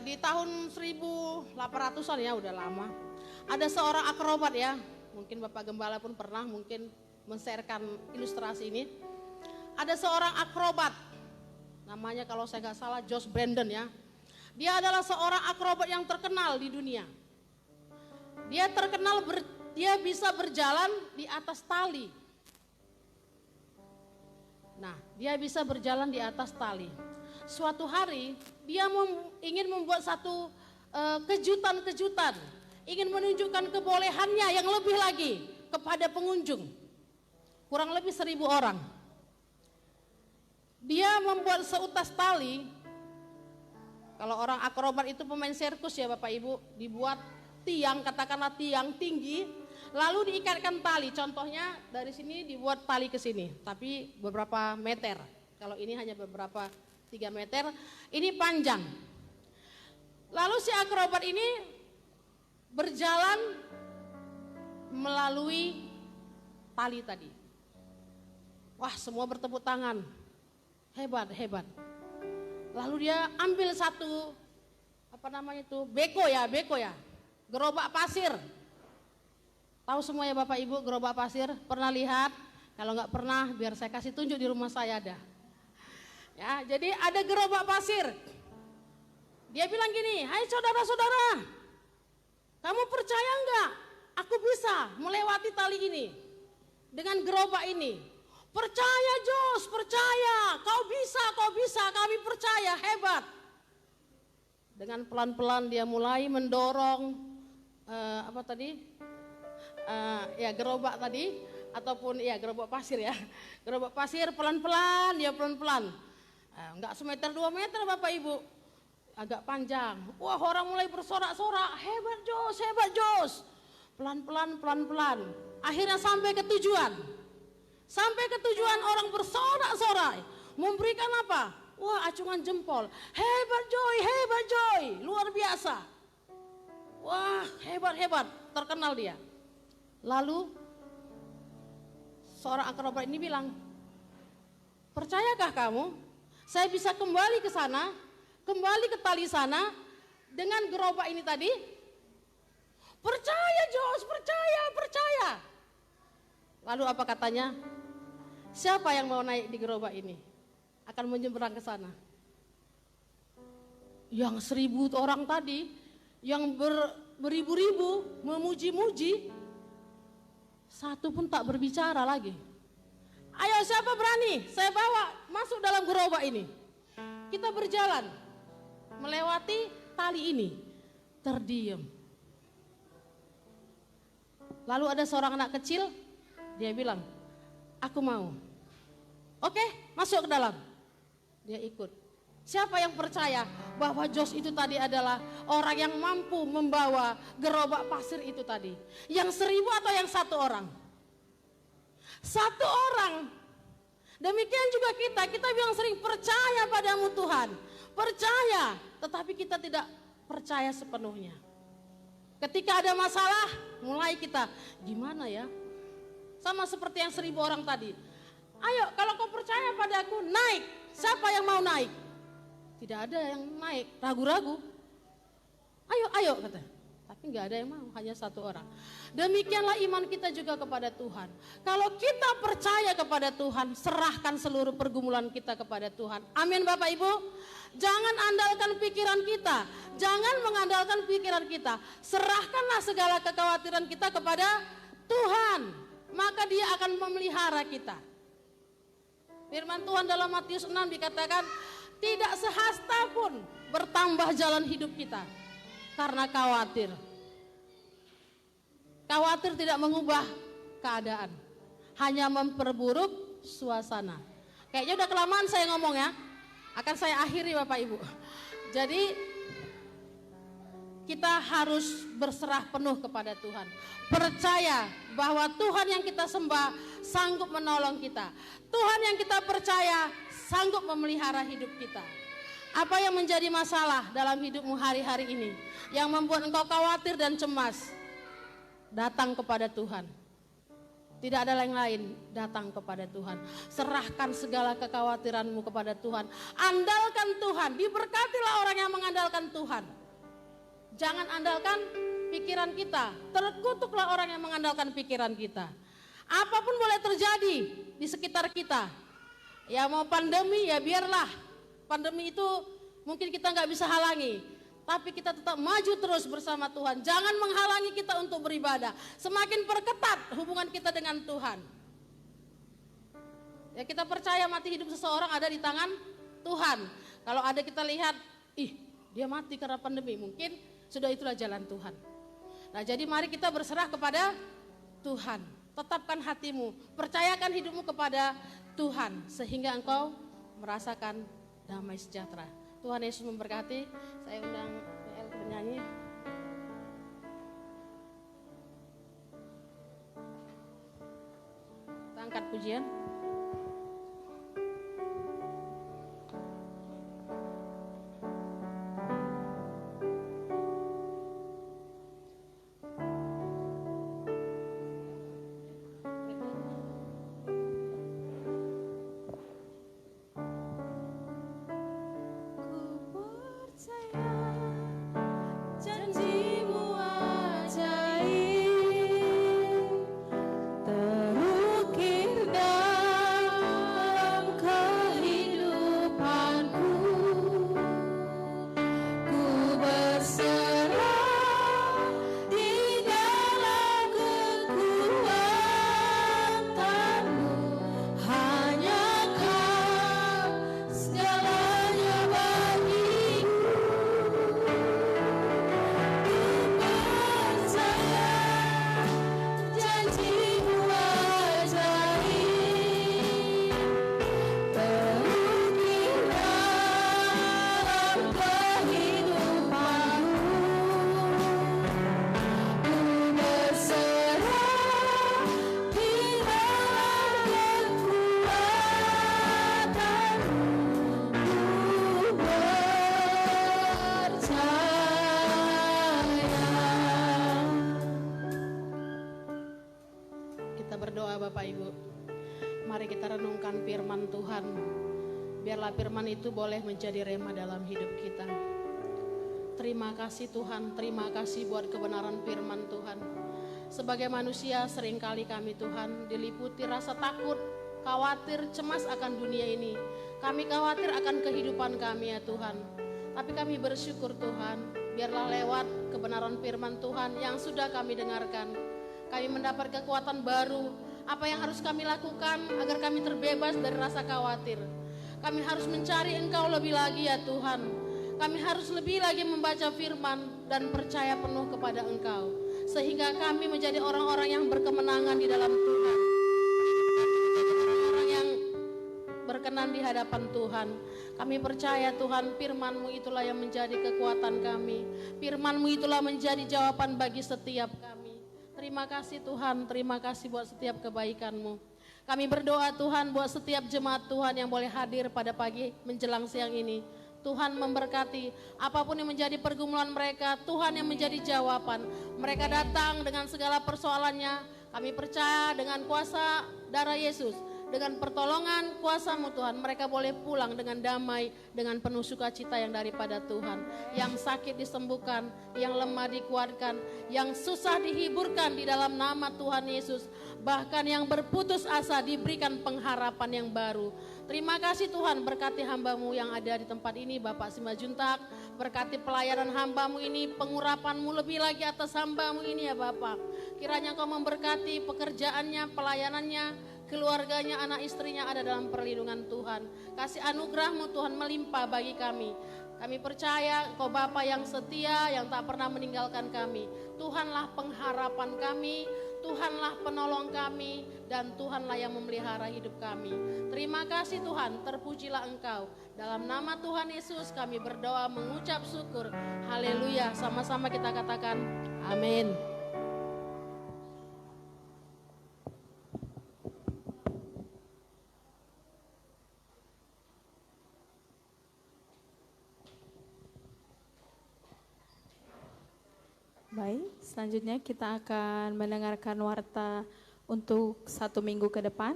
Di tahun 1800-an ya, udah lama. Ada seorang akrobat ya, mungkin Bapak Gembala pun pernah mungkin men-sharekan ilustrasi ini. Ada seorang akrobat, namanya kalau saya nggak salah Josh Brandon ya. Dia adalah seorang akrobat yang terkenal di dunia. Dia terkenal dia bisa berjalan di atas tali. Nah, dia bisa berjalan di atas tali. Suatu hari dia ingin membuat satu kejutan-kejutan, ingin menunjukkan kebolehannya yang lebih lagi kepada pengunjung. Kurang lebih 1.000 orang. Dia membuat seutas tali. Kalau orang akrobat itu pemain sirkus ya Bapak Ibu, dibuat tiang, katakanlah tiang tinggi, lalu diikatkan tali. Contohnya dari sini dibuat tali ke sini, tapi beberapa meter. Kalau ini hanya beberapa 3 meter, ini panjang. Lalu si akrobat ini berjalan melalui tali tadi. Wah, semua bertepuk tangan. Hebat, hebat. Lalu dia ambil satu, beko ya, gerobak pasir. Tahu semua ya Bapak Ibu gerobak pasir? Pernah lihat? Kalau nggak pernah, biar saya kasih tunjuk di rumah saya ada. Ya, jadi ada gerobak pasir. Dia bilang gini, hai saudara-saudara, kamu percaya nggak? Aku bisa melewati tali ini dengan gerobak ini. Percaya Jos, percaya, kau bisa, kami percaya, hebat. Dengan pelan-pelan dia mulai mendorong gerobak tadi, ataupun ya gerobak pasir ya. Gerobak pasir pelan-pelan, dia pelan-pelan. Enggak 1 meter 2 meter Bapak Ibu, agak panjang. Wah, orang mulai bersorak-sorak, hebat Jos. Pelan-pelan, pelan-pelan. Akhirnya sampai ke tujuan. Sampai ke tujuan orang bersorak-sorai. Memberikan apa? Wah, acungan jempol. Hebat Joy, luar biasa. Wah, hebat, terkenal dia. Lalu seorang akrobat ini bilang, percayakah kamu? Saya bisa kembali ke sana, kembali ke tali sana dengan gerobak ini tadi? Percaya Jos, percaya. Lalu apa katanya? Siapa yang mau naik di gerobak ini? Akan menyeberang ke sana. Yang 1.000 orang tadi, yang beribu-ribu memuji-muji, satu pun tak berbicara lagi. Ayo siapa berani? Saya bawa masuk dalam gerobak ini. Kita berjalan melewati tali ini. Terdiam. Lalu ada seorang anak kecil, dia bilang, aku mau. Oke, masuk ke dalam. Dia ikut. Siapa yang percaya bahwa Jos itu tadi adalah orang yang mampu membawa gerobak pasir itu tadi? Yang 1000 atau yang 1 orang? 1 orang. Demikian juga kita bilang sering percaya padamu Tuhan. Percaya, tetapi kita tidak percaya sepenuhnya. Ketika ada masalah, mulai kita, gimana ya? Sama seperti yang 1000 orang tadi. Ayo, kalau kau percaya padaku, naik. Siapa yang mau naik? Tidak ada yang naik, ragu-ragu. Ayo kata. Tapi nggak ada yang mau, hanya 1 orang. Demikianlah iman kita juga kepada Tuhan. Kalau kita percaya kepada Tuhan, serahkan seluruh pergumulan kita kepada Tuhan. Amin Bapak Ibu. Jangan andalkan pikiran kita, jangan mengandalkan pikiran kita. Serahkanlah segala kekhawatiran kita kepada Tuhan, maka Dia akan memelihara kita. Firman Tuhan dalam Matius 6 dikatakan, tidak sehasta pun bertambah jalan hidup kita karena khawatir. Khawatir tidak mengubah keadaan, hanya memperburuk suasana. Kayaknya udah kelamaan saya ngomong ya. Akan saya akhiri Bapak Ibu. Jadi kita harus berserah penuh kepada Tuhan. Percaya bahwa Tuhan yang kita sembah sanggup menolong kita. Tuhan yang kita percaya sanggup memelihara hidup kita. Apa yang menjadi masalah dalam hidupmu hari-hari ini yang membuat engkau khawatir dan cemas? Datang kepada Tuhan. Tidak ada yang lain, datang kepada Tuhan. Serahkan segala kekhawatiranmu kepada Tuhan. Andalkan Tuhan, diberkatilah orang yang mengandalkan Tuhan. Jangan andalkan pikiran kita, terkutuklah orang yang mengandalkan pikiran kita. Apapun boleh terjadi di sekitar kita. Ya mau pandemi ya biarlah. Pandemi itu mungkin kita nggak bisa halangi. Tapi kita tetap maju terus bersama Tuhan. Jangan menghalangi kita untuk beribadah. Semakin perketat hubungan kita dengan Tuhan. Ya kita percaya mati hidup seseorang ada di tangan Tuhan. Kalau ada kita lihat, dia mati karena pandemi. Mungkin sudah itulah jalan Tuhan. Nah jadi mari kita berserah kepada Tuhan. Tetapkan hatimu, percayakan hidupmu kepada Tuhan. Sehingga engkau merasakan damai sejahtera. Tuhan Yesus memberkati. Saya undang PL bernyanyi. Kita angkat pujian. Firman itu boleh menjadi rema dalam hidup kita. Terima kasih Tuhan, terima kasih buat kebenaran firman Tuhan. Sebagai manusia seringkali kami Tuhan diliputi rasa takut, khawatir, cemas akan dunia ini. Kami khawatir akan kehidupan kami ya Tuhan. Tapi kami bersyukur Tuhan, biarlah lewat kebenaran firman Tuhan yang sudah kami dengarkan, kami mendapat kekuatan baru. Apa yang harus kami lakukan agar kami terbebas dari rasa khawatir? Kami harus mencari Engkau lebih lagi ya Tuhan. Kami harus lebih lagi membaca firman dan percaya penuh kepada Engkau. Sehingga kami menjadi orang-orang yang berkemenangan di dalam Tuhan. Orang-orang yang berkenan di hadapan Tuhan. Kami percaya Tuhan, firman-Mu itulah yang menjadi kekuatan kami. Firman-Mu itulah menjadi jawaban bagi setiap kami. Terima kasih Tuhan, terima kasih buat setiap kebaikan-Mu. Kami berdoa Tuhan buat setiap jemaat Tuhan yang boleh hadir pada pagi menjelang siang ini. Tuhan memberkati apapun yang menjadi pergumulan mereka, Tuhan yang menjadi jawaban. Mereka datang dengan segala persoalannya. Kami percaya dengan kuasa darah Yesus, dengan pertolongan kuasa-Mu Tuhan, mereka boleh pulang dengan damai, dengan penuh sukacita yang daripada Tuhan. Yang sakit disembuhkan, yang lemah dikuatkan, yang susah dihiburkan di dalam nama Tuhan Yesus. Bahkan yang berputus asa diberikan pengharapan yang baru. Terima kasih Tuhan, berkati hamba-Mu yang ada di tempat ini, Bapak Simajuntak. Berkati pelayanan hamba-Mu ini, pengurapan-Mu lebih lagi atas hamba-Mu ini ya Bapak. Kiranya Kau memberkati pekerjaannya, pelayanannya, keluarganya, anak istrinya ada dalam perlindungan Tuhan. Kasih anugerah-Mu Tuhan melimpah bagi kami. Kami percaya Kau Bapa yang setia, yang tak pernah meninggalkan kami. Tuhanlah pengharapan kami, Tuhanlah penolong kami, dan Tuhanlah yang memelihara hidup kami. Terima kasih Tuhan, terpujilah Engkau. Dalam nama Tuhan Yesus kami berdoa mengucap syukur. Haleluya, sama-sama kita katakan amin. Baik, selanjutnya kita akan mendengarkan warta untuk 1 minggu ke depan.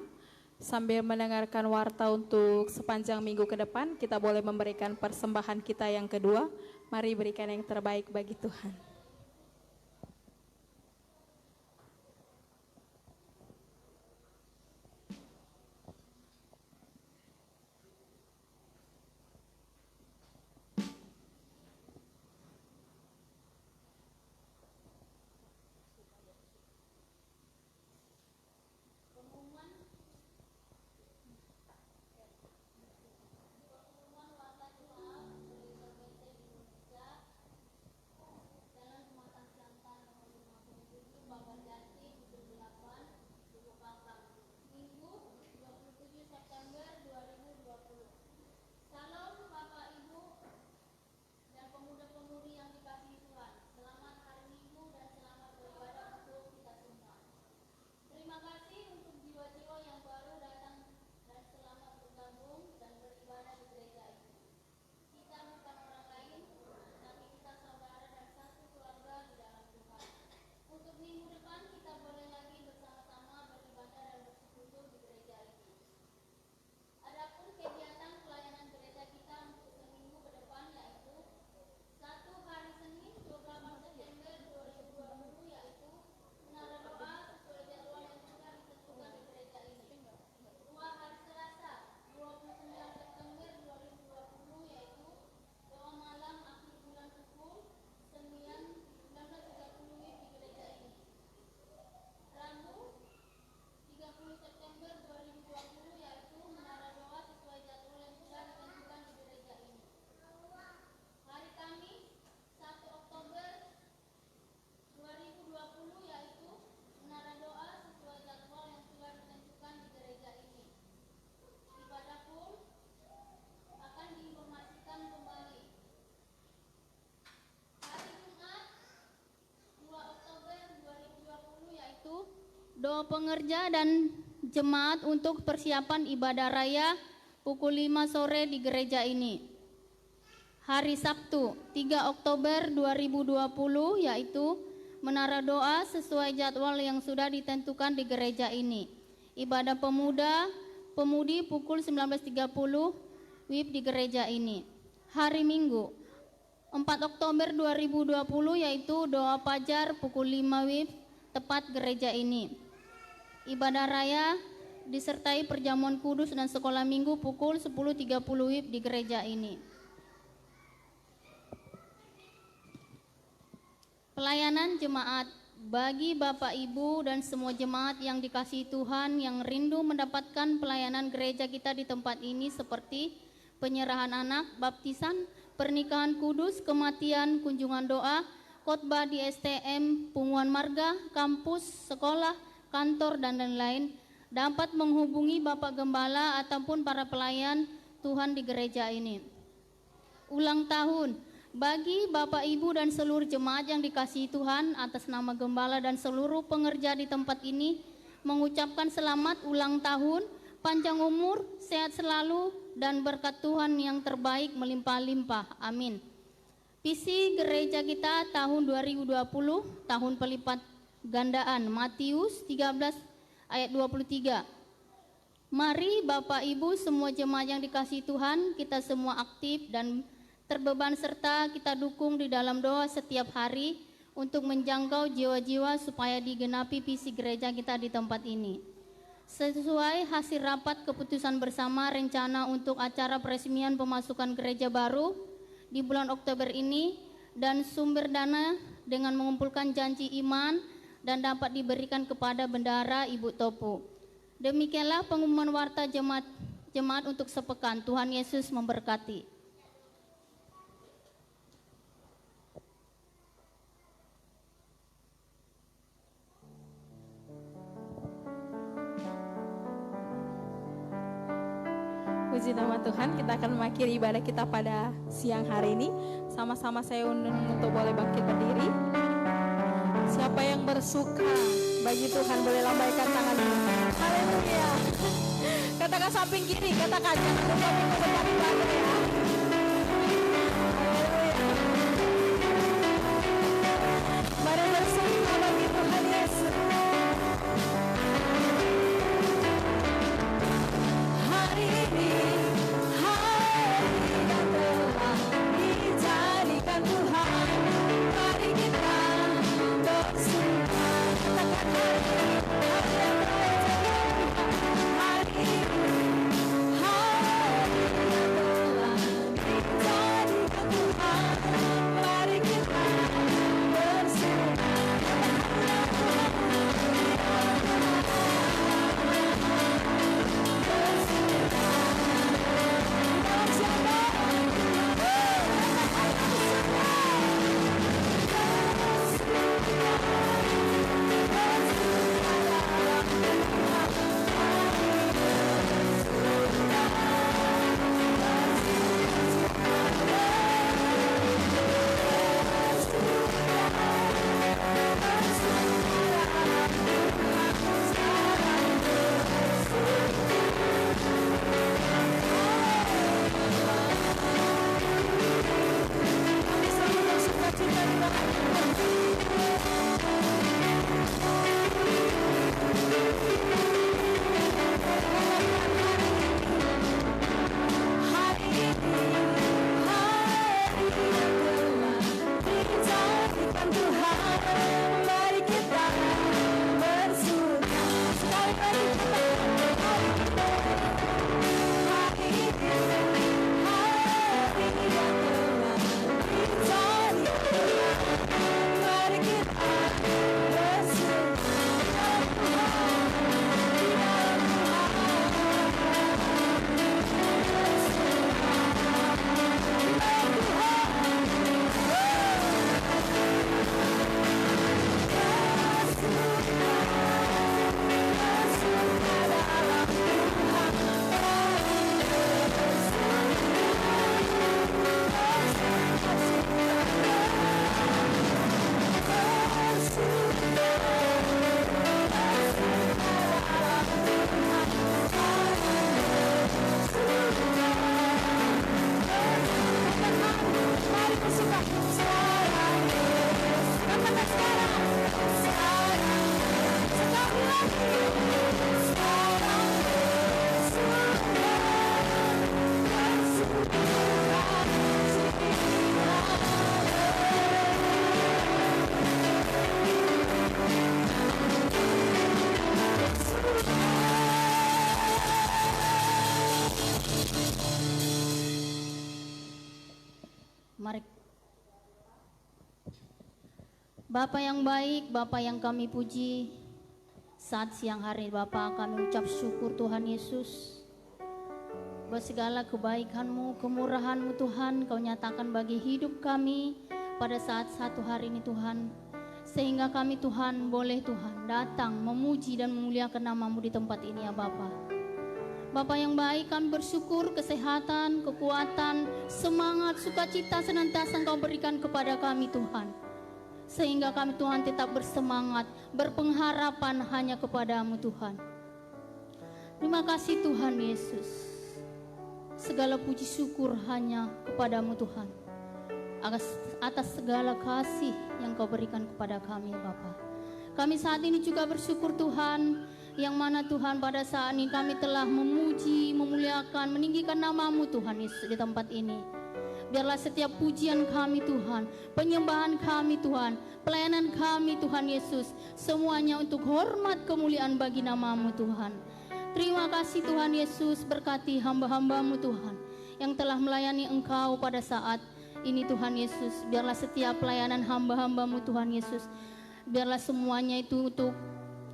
Sambil mendengarkan warta untuk sepanjang minggu ke depan, kita boleh memberikan persembahan kita yang kedua. Mari berikan yang terbaik bagi Tuhan. Doa pengerja dan jemaat untuk persiapan ibadah raya pukul 5 sore di gereja ini. Hari Sabtu 3 Oktober 2020 yaitu menara doa sesuai jadwal yang sudah ditentukan di gereja ini. Ibadah pemudi pukul 19.30 WIB di gereja ini. Hari Minggu 4 Oktober 2020 yaitu doa fajar pukul 5 WIB tepat gereja ini. Ibadah raya disertai perjamuan kudus dan sekolah minggu pukul 10.30 WIB di gereja ini. Pelayanan jemaat bagi Bapak Ibu dan semua jemaat yang dikasihi Tuhan yang rindu mendapatkan pelayanan gereja kita di tempat ini seperti penyerahan anak, baptisan, pernikahan kudus, kematian, kunjungan doa, khotbah di STM, pengumuman marga, kampus, sekolah, kantor, dan lain-lain, dapat menghubungi Bapak Gembala ataupun para pelayan Tuhan di gereja ini. Ulang tahun bagi Bapak Ibu dan seluruh jemaat yang dikasihi Tuhan, atas nama Gembala dan seluruh pengerja di tempat ini mengucapkan selamat ulang tahun, panjang umur, sehat selalu, dan berkat Tuhan yang terbaik melimpah-limpah. Amin. Visi gereja kita tahun 2020, tahun pelipat gandaan, Matius 13 ayat 23. Mari Bapak Ibu semua jemaat yang dikasihi Tuhan, kita semua aktif dan terbeban serta kita dukung di dalam doa setiap hari untuk menjangkau jiwa-jiwa supaya digenapi visi gereja kita di tempat ini. Sesuai hasil rapat keputusan bersama rencana untuk acara peresmian pemasukan gereja baru di bulan Oktober ini dan sumber dana dengan mengumpulkan janji iman dan dapat diberikan kepada Bendahara Ibu Topu. Demikianlah pengumuman warta jemaat untuk sepekan. Tuhan Yesus memberkati. Puji nama Tuhan, kita akan mengakhiri ibadah kita pada siang hari ini. Sama-sama saya undang untuk boleh bangkit berdiri. Siapa yang bersuka bagi Tuhan boleh lambaikan tangannya. Haleluya. Katakan samping kiri, katakan jangan lupa minggu depan ibadah ya. Haleluya. Mari bersuka bagi Tuhan Yesus. Hari ini hari yang telah dijadikan Tuhan, mari kita bersuka. Katakan hari ini hari yang telah dijadikan Tuhan, mari kita bersuka. Bapa yang baik, Bapa yang kami puji, saat siang hari Bapa kami ucap syukur Tuhan Yesus. Buat segala kebaikan-Mu, kemurahan-Mu Tuhan, Kau nyatakan bagi hidup kami pada saat satu hari ini Tuhan. Sehingga kami Tuhan boleh Tuhan datang memuji dan memuliakan nama-Mu di tempat ini ya Bapa. Bapa yang baik, kami bersyukur kesehatan, kekuatan, semangat, sukacita senantiasa Engkau berikan kepada kami Tuhan. Sehingga kami Tuhan tetap bersemangat, berpengharapan hanya kepada-Mu Tuhan. Terima kasih Tuhan Yesus. Segala puji syukur hanya kepada-Mu Tuhan. Atas segala kasih yang Kau berikan kepada kami Bapa. Kami saat ini juga bersyukur Tuhan, yang mana Tuhan pada saat ini kami telah memuji, memuliakan, meninggikan nama-Mu Tuhan Yesus di tempat ini. Biarlah setiap pujian kami Tuhan, penyembahan kami Tuhan, pelayanan kami Tuhan Yesus, semuanya untuk hormat kemuliaan bagi nama-Mu Tuhan. Terima kasih Tuhan Yesus, berkati hamba-hamba-Mu Tuhan yang telah melayani Engkau pada saat ini Tuhan Yesus. Biarlah setiap pelayanan hamba-hamba-Mu Tuhan Yesus, biarlah semuanya itu untuk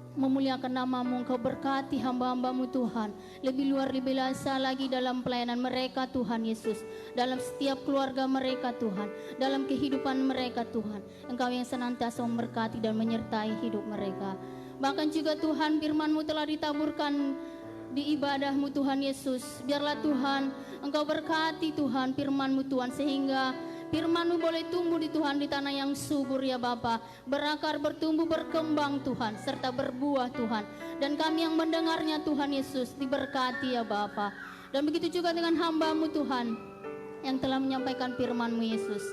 memuliakan nama-Mu. Engkau berkati hamba-hamba-Mu Tuhan, lebih luar lebih biasa lagi dalam pelayanan mereka Tuhan Yesus, dalam setiap keluarga mereka Tuhan, dalam kehidupan mereka Tuhan. Engkau yang senantiasa memberkati dan menyertai hidup mereka. Bahkan juga Tuhan, firman-Mu telah ditaburkan di ibadah-Mu Tuhan Yesus. Biarlah Tuhan Engkau berkati Tuhan firman-Mu Tuhan, sehingga firman-Mu boleh tumbuh di Tuhan di tanah yang subur ya Bapa, berakar, bertumbuh, berkembang Tuhan, serta berbuah Tuhan. Dan kami yang mendengarnya Tuhan Yesus diberkati ya Bapa. Dan begitu juga dengan hamba-Mu Tuhan yang telah menyampaikan firman-Mu Yesus.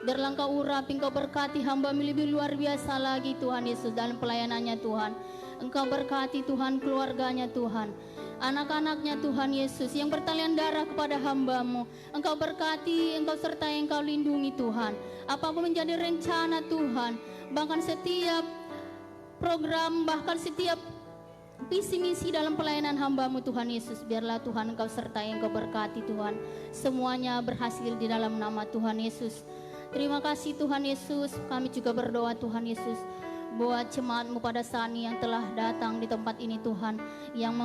Biarlah Engkau urapi, Engkau berkati hamba-Mu lebih luar biasa lagi Tuhan Yesus dalam pelayanannya Tuhan. Engkau berkati Tuhan keluarganya Tuhan, anak-anaknya Tuhan Yesus yang bertalian darah kepada hamba-Mu. Engkau berkati, Engkau sertai, Engkau lindungi Tuhan. Apapun menjadi rencana Tuhan, bahkan setiap program, bahkan setiap visi misi dalam pelayanan hamba-Mu Tuhan Yesus, biarlah Tuhan Engkau sertai, Engkau berkati Tuhan. Semuanya berhasil di dalam nama Tuhan Yesus. Terima kasih Tuhan Yesus. Kami juga berdoa Tuhan Yesus buat jemaat-Mu pada saat ini yang telah datang di tempat ini Tuhan, yang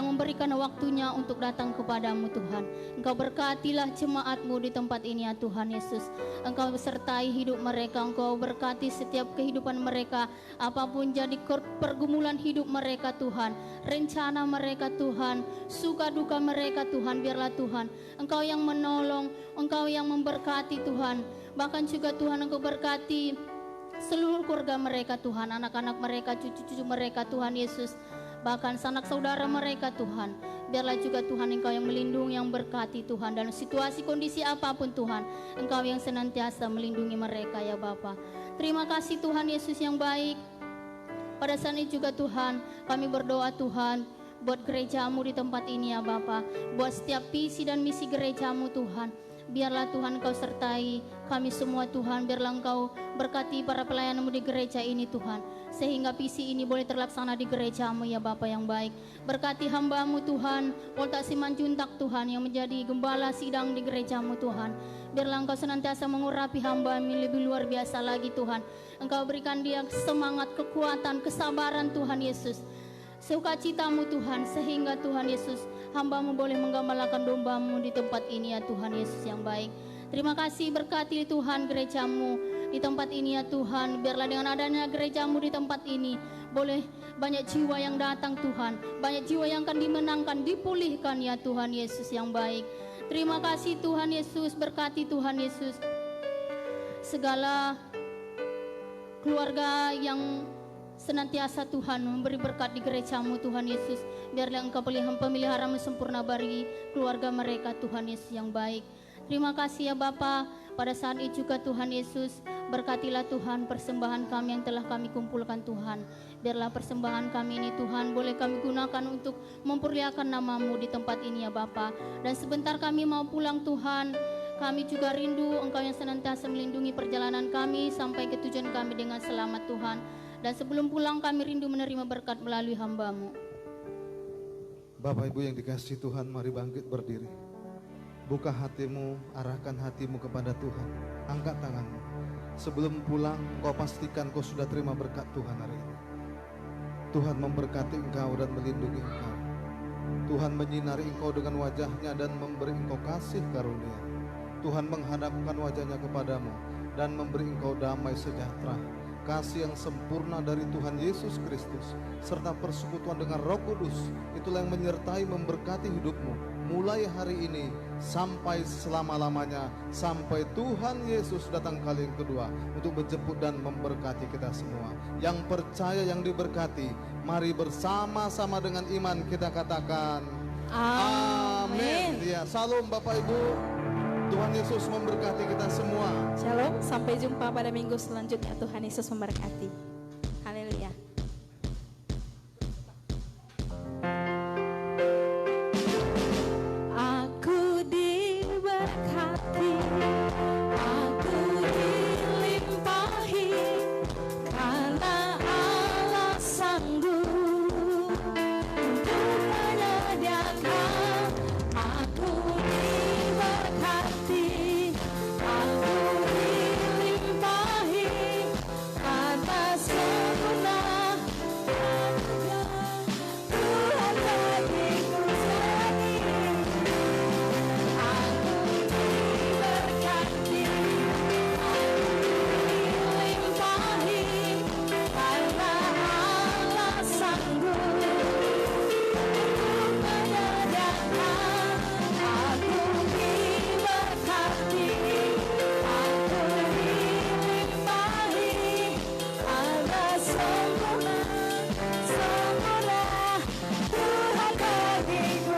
memberikan waktunya untuk datang kepada-Mu Tuhan. Engkau berkatilah jemaat-Mu di tempat ini ya Tuhan Yesus. Engkau besertai hidup mereka, Engkau berkati setiap kehidupan mereka, apapun jadi pergumulan hidup mereka Tuhan, rencana mereka Tuhan, suka duka mereka Tuhan, biarlah Tuhan Engkau yang menolong, Engkau yang memberkati Tuhan. Bahkan juga Tuhan Engkau berkati seluruh keluarga mereka Tuhan, anak-anak mereka, cucu-cucu mereka Tuhan Yesus, bahkan sanak saudara mereka Tuhan. Biarlah juga Tuhan Engkau yang melindungi, yang berkati Tuhan, dalam situasi kondisi apapun Tuhan, Engkau yang senantiasa melindungi mereka ya Bapa. Terima kasih Tuhan Yesus yang baik. Pada saat ini juga Tuhan kami berdoa Tuhan buat gereja-Mu di tempat ini ya Bapa, buat setiap visi dan misi gereja-Mu Tuhan. Biarlah Tuhan Engkau sertai kami semua Tuhan. Biarlah Engkau berkati para pelayan-Mu di gereja ini Tuhan, sehingga visi ini boleh terlaksana di gereja-Mu ya Bapa yang baik. Berkati hamba-Mu Tuhan, Polta Simanjuntak Tuhan, yang menjadi gembala sidang di gereja-Mu Tuhan. Biarlah Engkau senantiasa mengurapi hamba-Mu lebih luar biasa lagi Tuhan. Engkau berikan dia semangat, kekuatan, kesabaran Tuhan Yesus, sukacita-Mu Tuhan, sehingga Tuhan Yesus hamba-Mu boleh menggembalakan domba-Mu di tempat ini ya Tuhan Yesus yang baik. Terima kasih, berkati Tuhan gereja-Mu di tempat ini ya Tuhan. Biarlah dengan adanya gereja-Mu di tempat ini boleh banyak jiwa yang datang Tuhan, banyak jiwa yang akan dimenangkan, dipulihkan ya Tuhan Yesus yang baik. Terima kasih Tuhan Yesus, berkati Tuhan Yesus segala keluarga yang senantiasa Tuhan memberi berkat di gereja-Mu Tuhan Yesus. Biarlah Engkau pemelihara-Mu sempurna bagi keluarga mereka Tuhan Yesus yang baik. Terima kasih ya Bapa. Pada saat ini juga Tuhan Yesus, berkatilah Tuhan persembahan kami yang telah kami kumpulkan Tuhan. Biarlah persembahan kami ini Tuhan boleh kami gunakan untuk memperlihatkan nama-Mu di tempat ini ya Bapa. Dan sebentar kami mau pulang Tuhan, kami juga rindu Engkau yang senantiasa melindungi perjalanan kami sampai ke tujuan kami dengan selamat Tuhan. Dan sebelum pulang kami rindu menerima berkat melalui hamba-Mu. Bapak Ibu yang dikasihi Tuhan, mari bangkit berdiri. Buka hatimu, arahkan hatimu kepada Tuhan. Angkat tanganmu. Sebelum pulang, engkau pastikan kau sudah terima berkat Tuhan hari ini. Tuhan memberkati engkau dan melindungi engkau. Tuhan menyinari engkau dengan wajahnya dan memberi engkau kasih karunia. Tuhan menghadapkan wajahnya kepadamu dan memberi engkau damai sejahtera. Kasih yang sempurna dari Tuhan Yesus Kristus serta persekutuan dengan Roh Kudus, itulah yang menyertai memberkati hidupmu mulai hari ini sampai selama-lamanya, sampai Tuhan Yesus datang kali yang kedua untuk menjemput dan memberkati kita semua. Yang percaya, yang diberkati, mari bersama-sama dengan iman kita katakan amin. Ya, salam Bapak Ibu. Tuhan Yesus memberkati kita semua. Shalom, sampai jumpa pada minggu selanjutnya. Tuhan Yesus memberkati. Haleluya. Aku diberkati, aku dilimpahi, karena Allah sanggup untuk menyediakan. Aku diberkati, aku dilimpahi, karena sempurna anugerah Tuhan bagiku sendiri. Aku diberkati, aku dilimpahi, karena Allah sanggup untuk menyediakan. Aku diberkati, aku dilimpahi, karena sempurna Tuhan bagiku.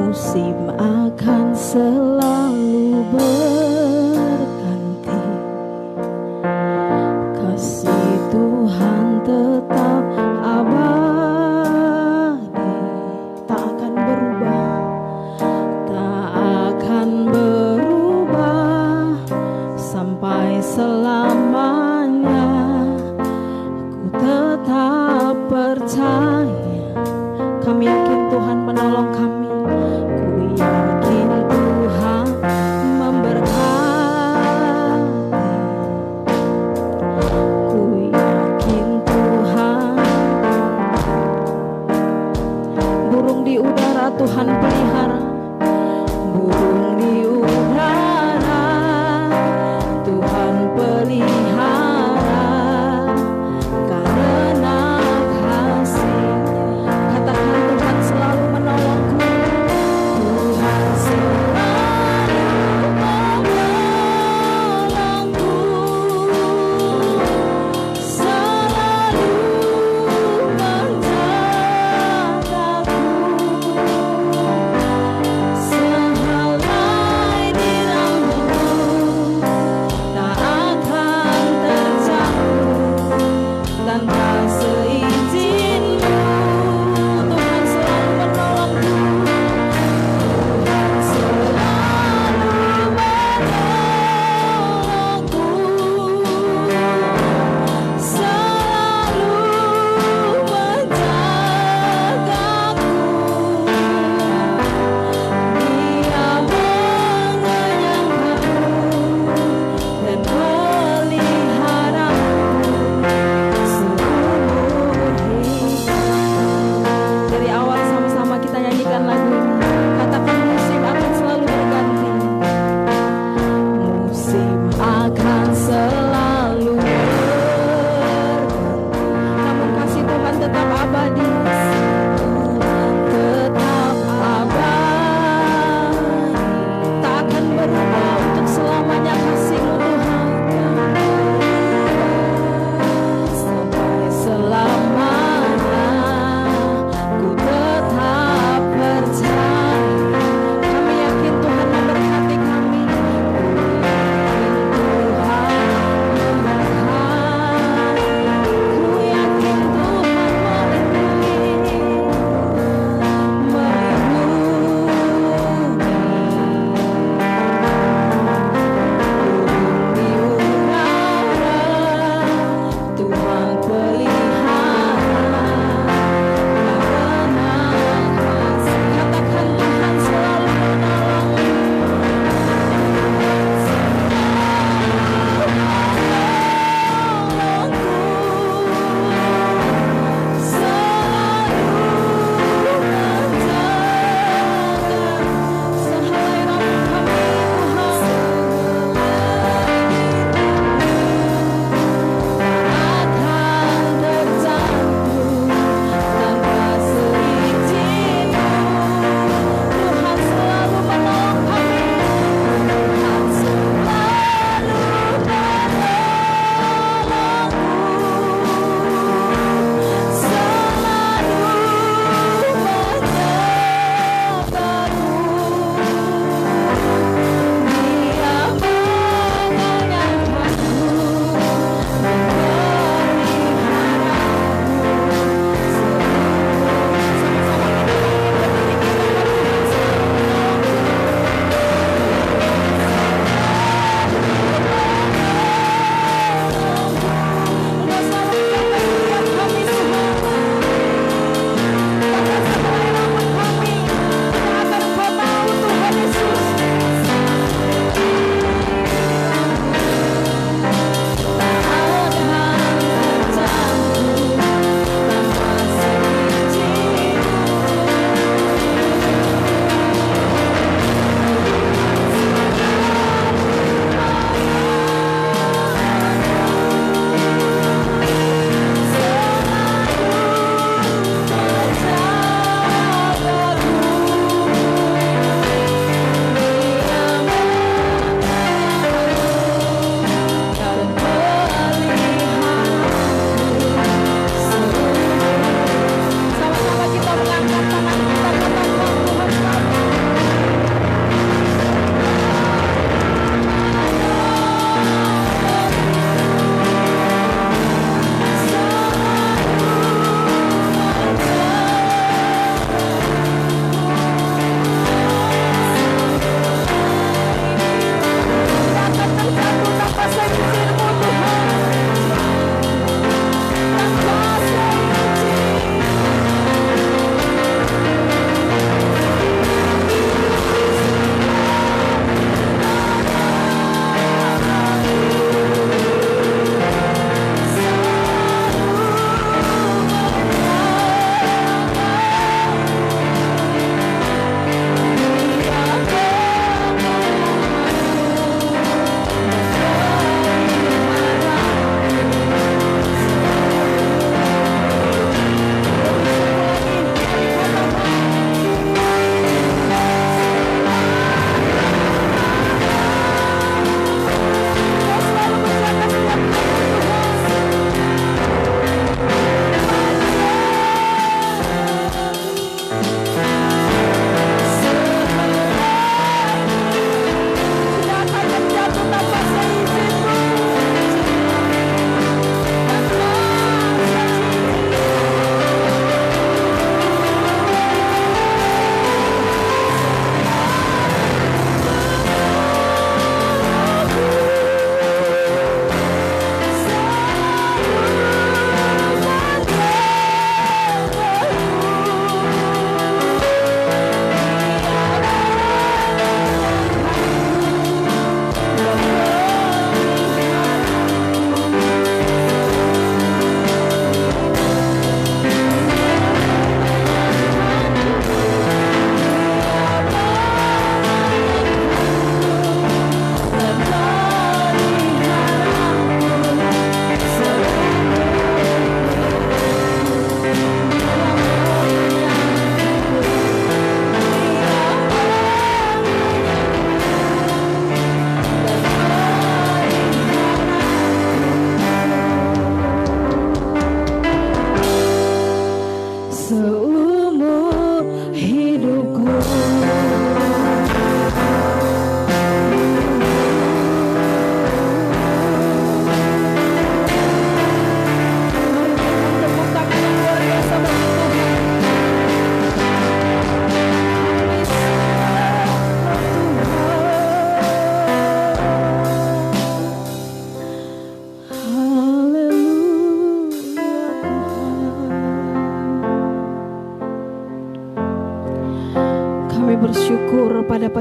Musim akan selalu berganti, kasih Tuhan tetap abadi, tak akan berubah, tak akan berubah sampai selamanya. Ku tetap percaya, kami yakin Tuhan menolong kami. Ku yakin Tuhan memberkati. Ku yakin Tuhan. Burung di udara Tuhan pelihara. Burung di udara Tuhan pelihara.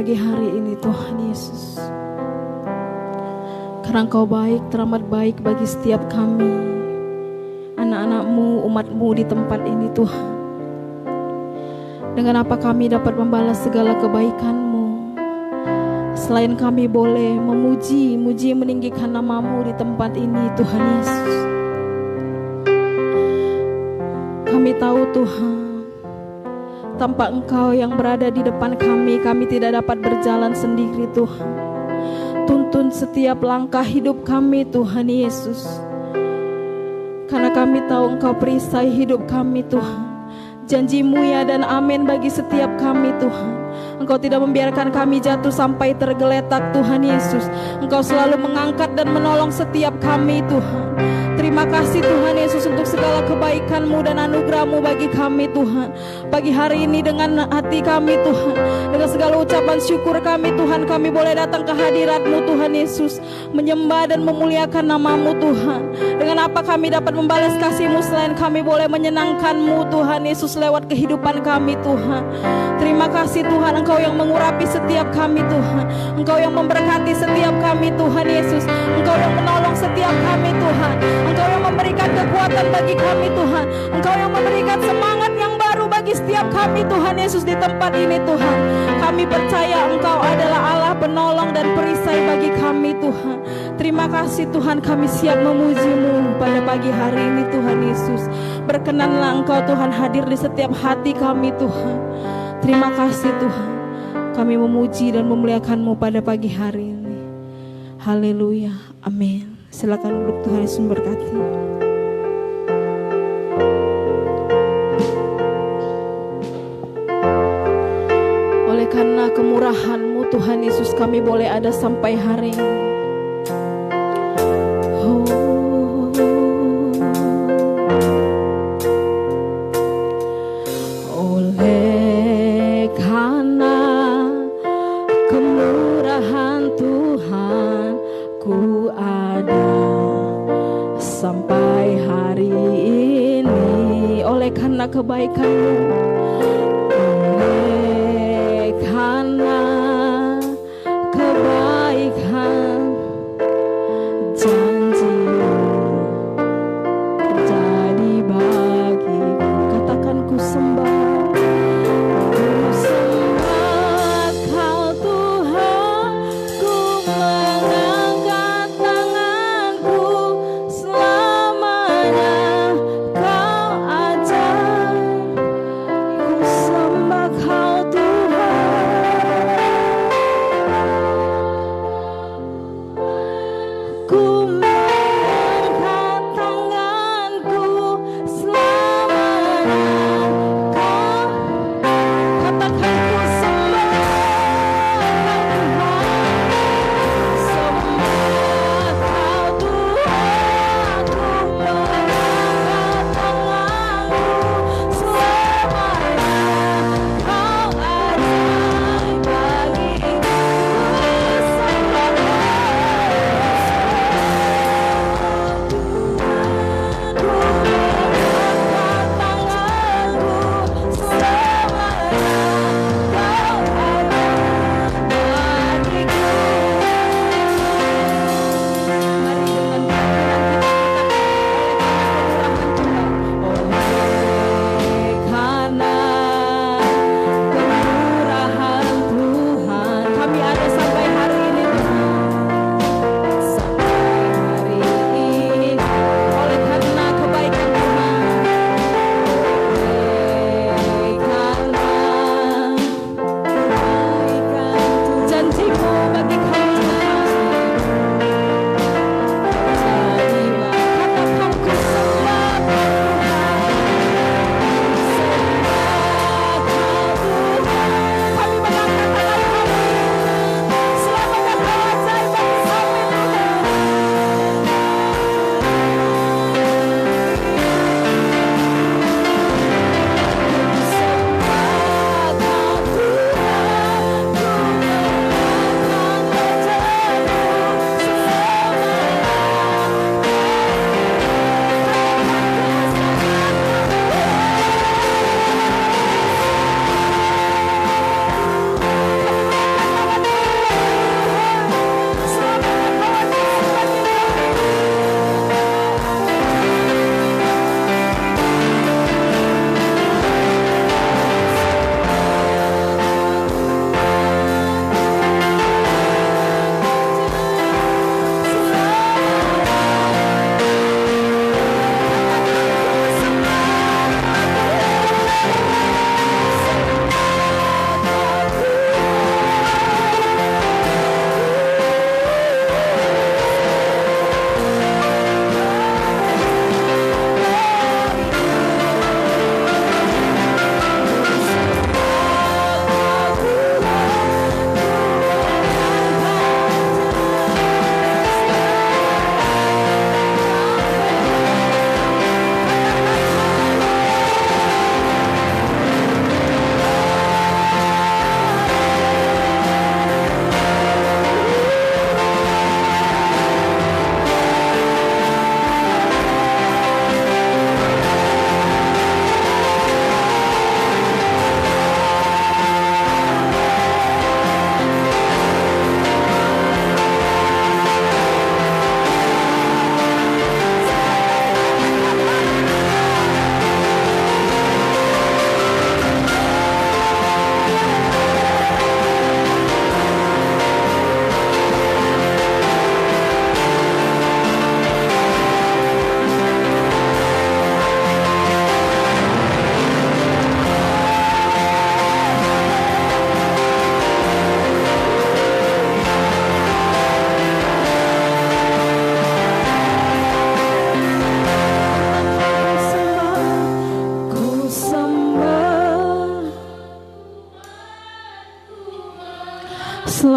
pagi hari ini Tuhan Yesus. Karena Engkau baik, teramat baik bagi setiap kami, anak-anak-Mu, umat-Mu di tempat ini Tuhan. Dengan apa kami dapat membalas segala kebaikan-Mu, selain kami boleh memuji, meninggikan nama-Mu di tempat ini Tuhan Yesus. Kami tahu Tuhan, tanpa Engkau yang berada di depan kami tidak dapat berjalan sendiri Tuhan. Tuntun setiap langkah hidup kami Tuhan Yesus. Karena kami tahu Engkau perisai hidup kami Tuhan. Janji-Mu ya dan amin bagi setiap kami Tuhan. Engkau tidak membiarkan kami jatuh sampai tergeletak Tuhan Yesus. Engkau selalu mengangkat dan menolong setiap kami Tuhan. Terima kasih Tuhan Yesus untuk segala kebaikan-Mu dan anugerah-Mu bagi kami Tuhan. Pagi hari ini dengan hati kami Tuhan, dengan segala ucapan syukur kami Tuhan, kami boleh datang ke hadirat-Mu Tuhan Yesus, menyembah dan memuliakan nama-Mu Tuhan. Dengan apa kami dapat membalas kasih-Mu selain kami boleh menyenangkan-Mu Tuhan Yesus lewat kehidupan kami Tuhan. Terima kasih Tuhan, Engkau yang mengurapi setiap kami Tuhan. Engkau yang memberkati setiap kami Tuhan Yesus. Engkau yang menolong setiap kami Tuhan. Engkau yang memberikan kekuatan bagi kami Tuhan. Engkau yang memberikan semangat yang baru bagi setiap kami Tuhan Yesus di tempat ini Tuhan. Kami percaya Engkau adalah Allah penolong dan perisai bagi kami Tuhan. Terima kasih Tuhan, kami siap memuji-Mu pada pagi hari ini Tuhan Yesus. Berkenanlah Engkau Tuhan hadir di setiap hati kami Tuhan. Terima kasih Tuhan, kami memuji dan memuliakan-Mu pada pagi hari ini. Haleluya, amin. Silakan duduk, Tuhan Yesus memberkati. Oleh karena kemurahan-Mu Tuhan Yesus, kami boleh ada sampai hari ini. Oleh karena kemurahan Tuhan, ku ada sampai hari ini. Oleh karena kebaikan-Mu, oleh karena kebaikan janji-Mu terjadi bagiku. Katakan ku sembah.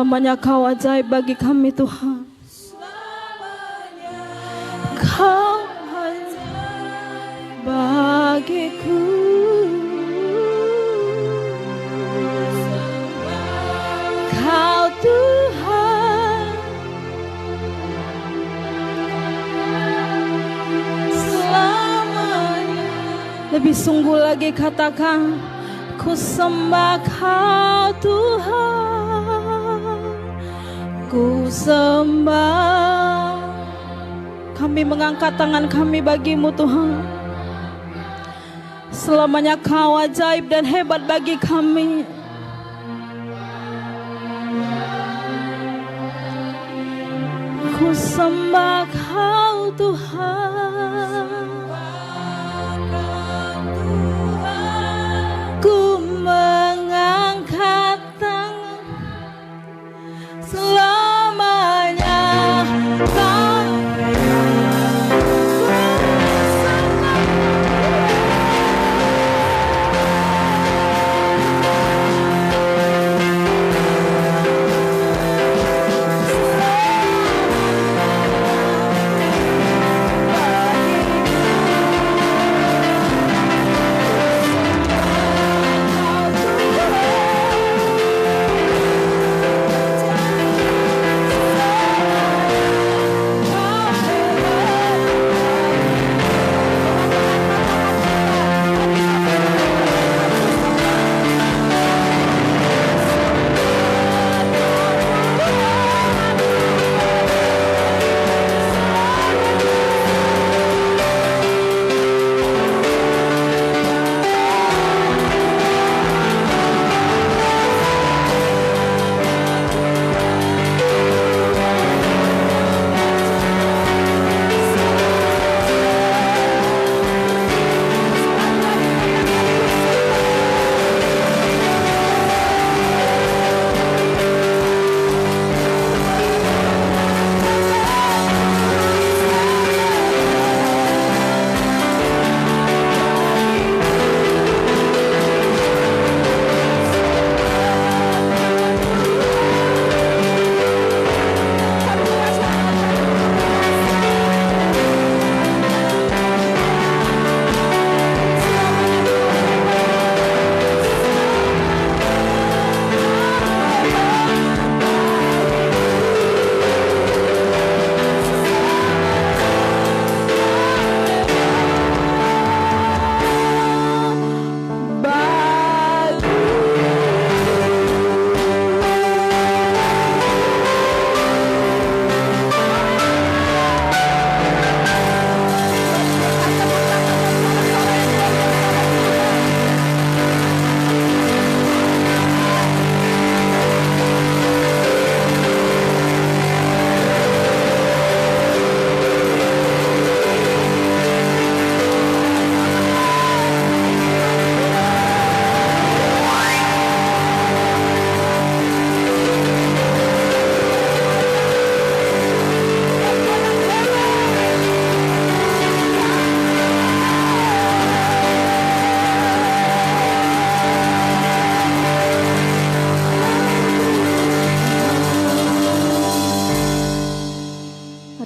Selamanya Kau ajaib bagi kami Tuhan. Kau ajaib bagiku. Kau Tuhan selamanya. Lebih sungguh lagi katakan, ku sembah Kau Tuhan, ku sembah. Kami mengangkat tangan kami bagi-Mu Tuhan. Selamanya Kau ajaib dan hebat bagi kami. Ku sembah Kau Tuhan, ku mengangkat tangan. Selamanya Kau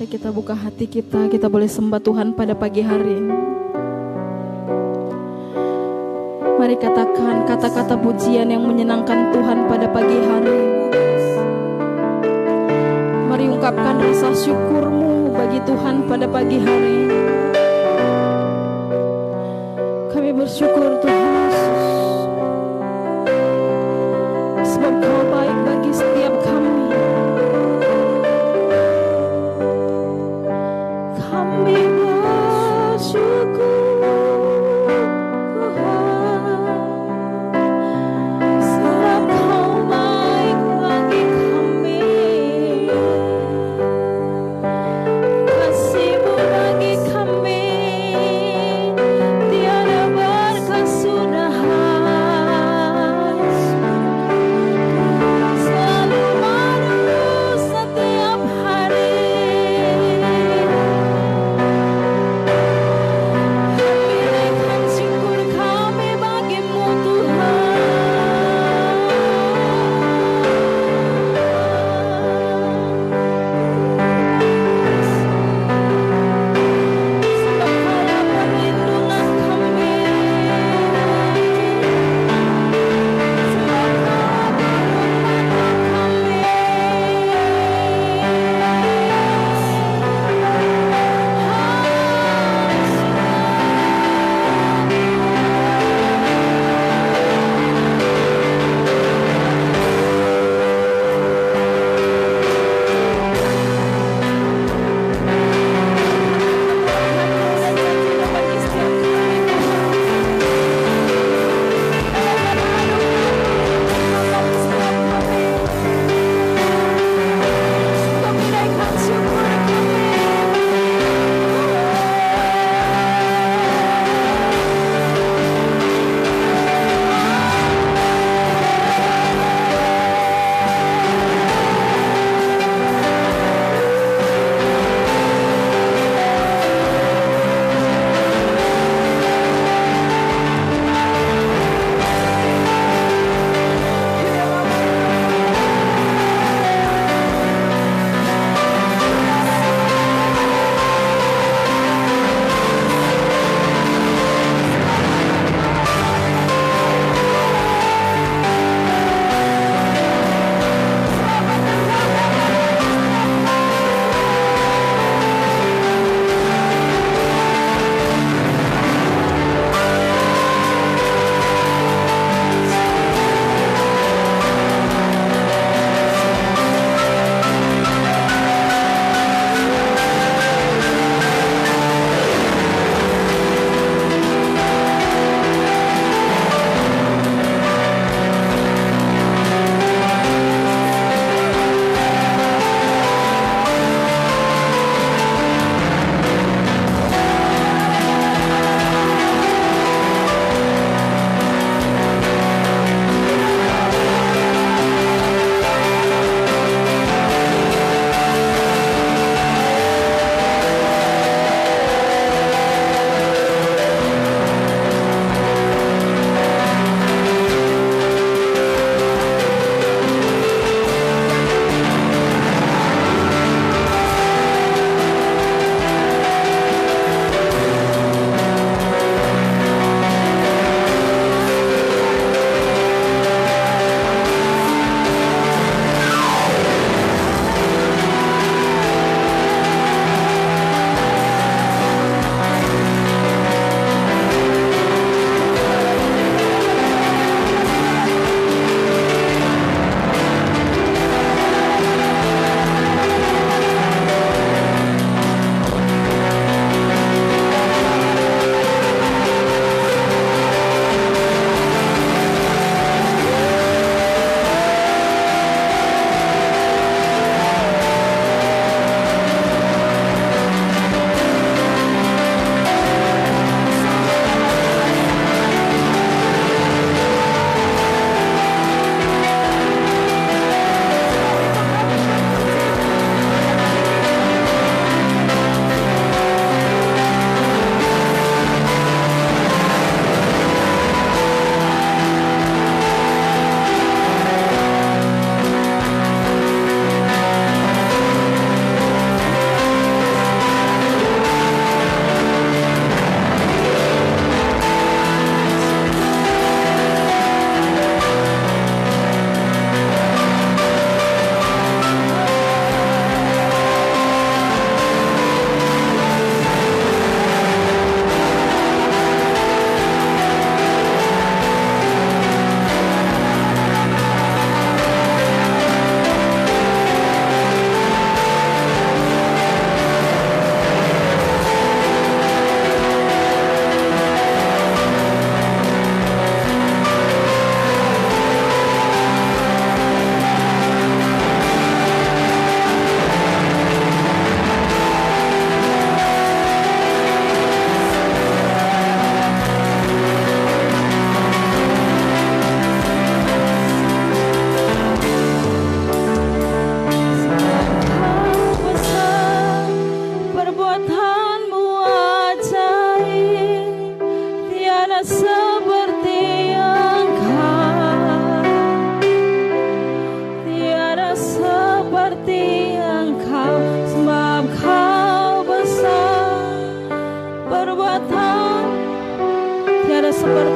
kita buka hati kita boleh sembah Tuhan pada pagi hari. Mari katakan kata-kata pujian yang menyenangkan Tuhan pada pagi hari. Mari ungkapkan rasa syukurmu bagi Tuhan pada pagi hari. Kami bersyukur Tuhan Yesus, sebab Kau baik bagi setiap kami. Kami bersyukur Tuhan, sebab Kau baik bagi kami. Kasih-Mu bagi kami tiada berkesudahan.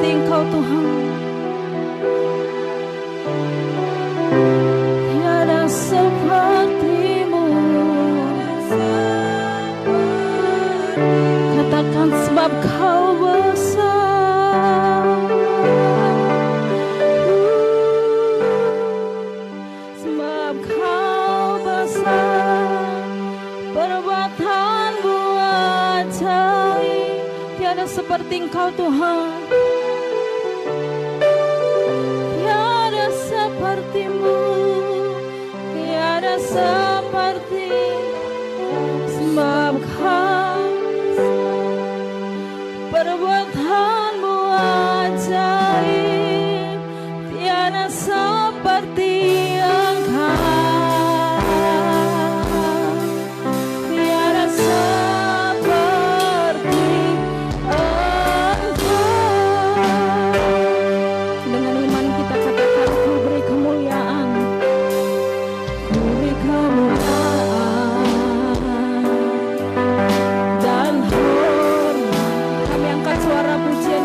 Engkau Tuhan. Tiada seperti-Mu. Katakan sebab Kau besar. Sebab Kau besar, perbuatan-Mu ajaib. Tiada seperti Engkau Tuhan. Tiada seperti-Mu, tiada seperti. Sebab Kau perbuatan-Mu ajaib. Tiada seperti Engkau. Tiada seperti Engkau. Dengan iman kita katakan, Ku beri kemuliaan. Ku beri kemuliaan dan hormat. Kami angkat suara pujian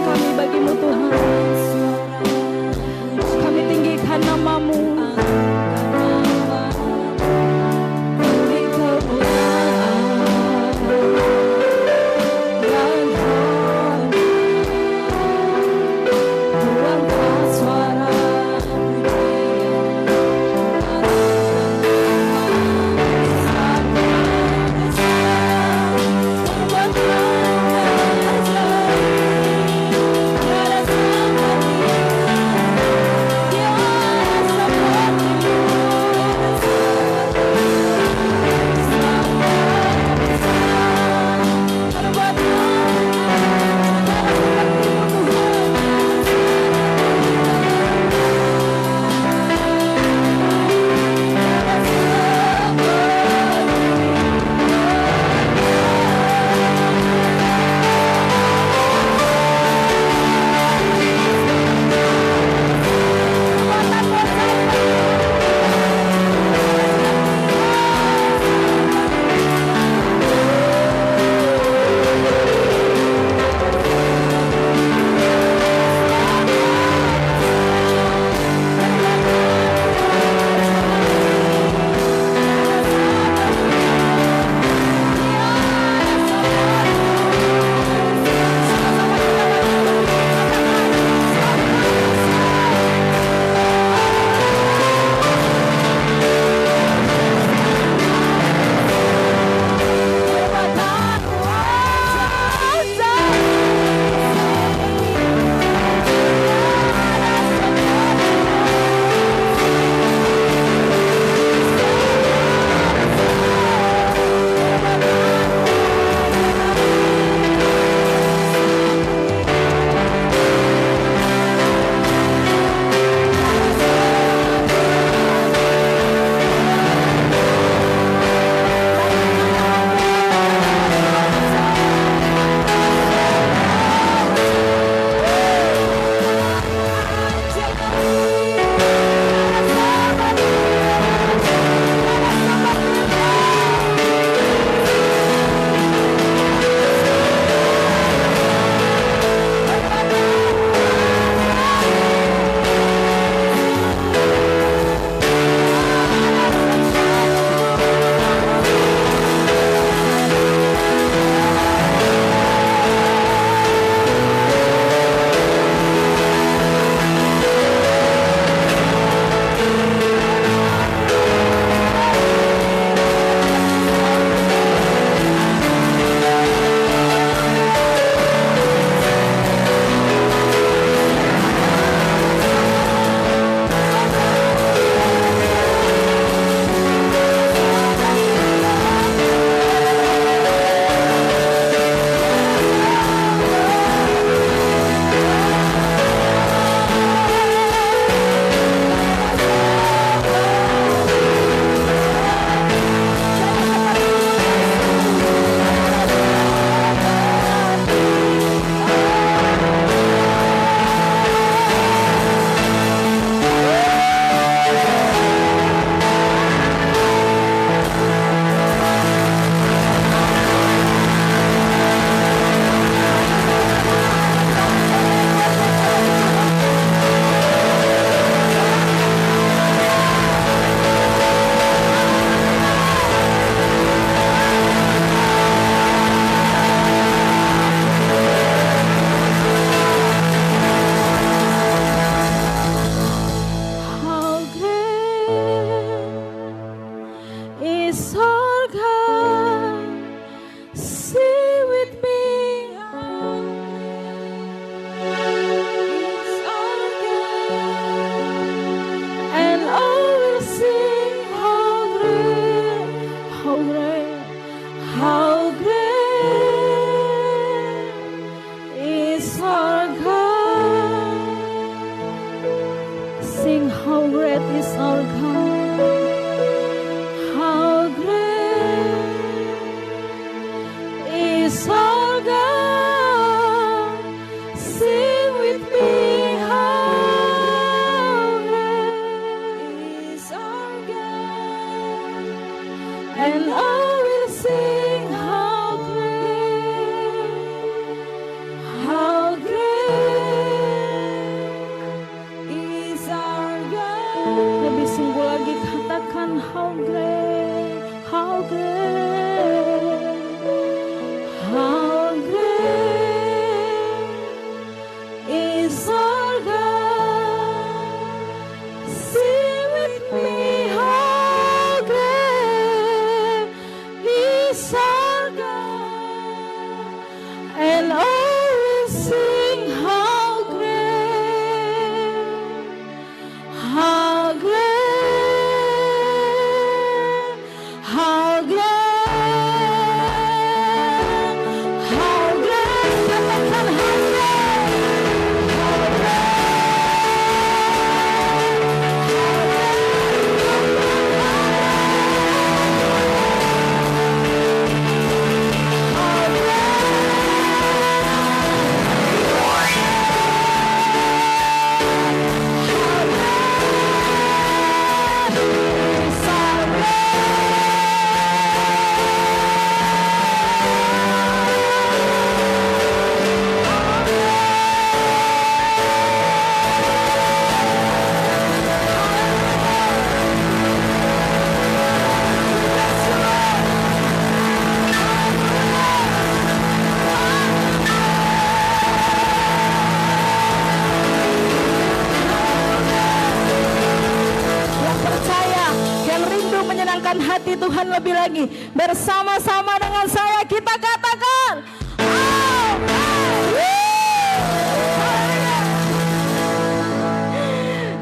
lebih lagi. Bersama-sama dengan saya kita katakan amin.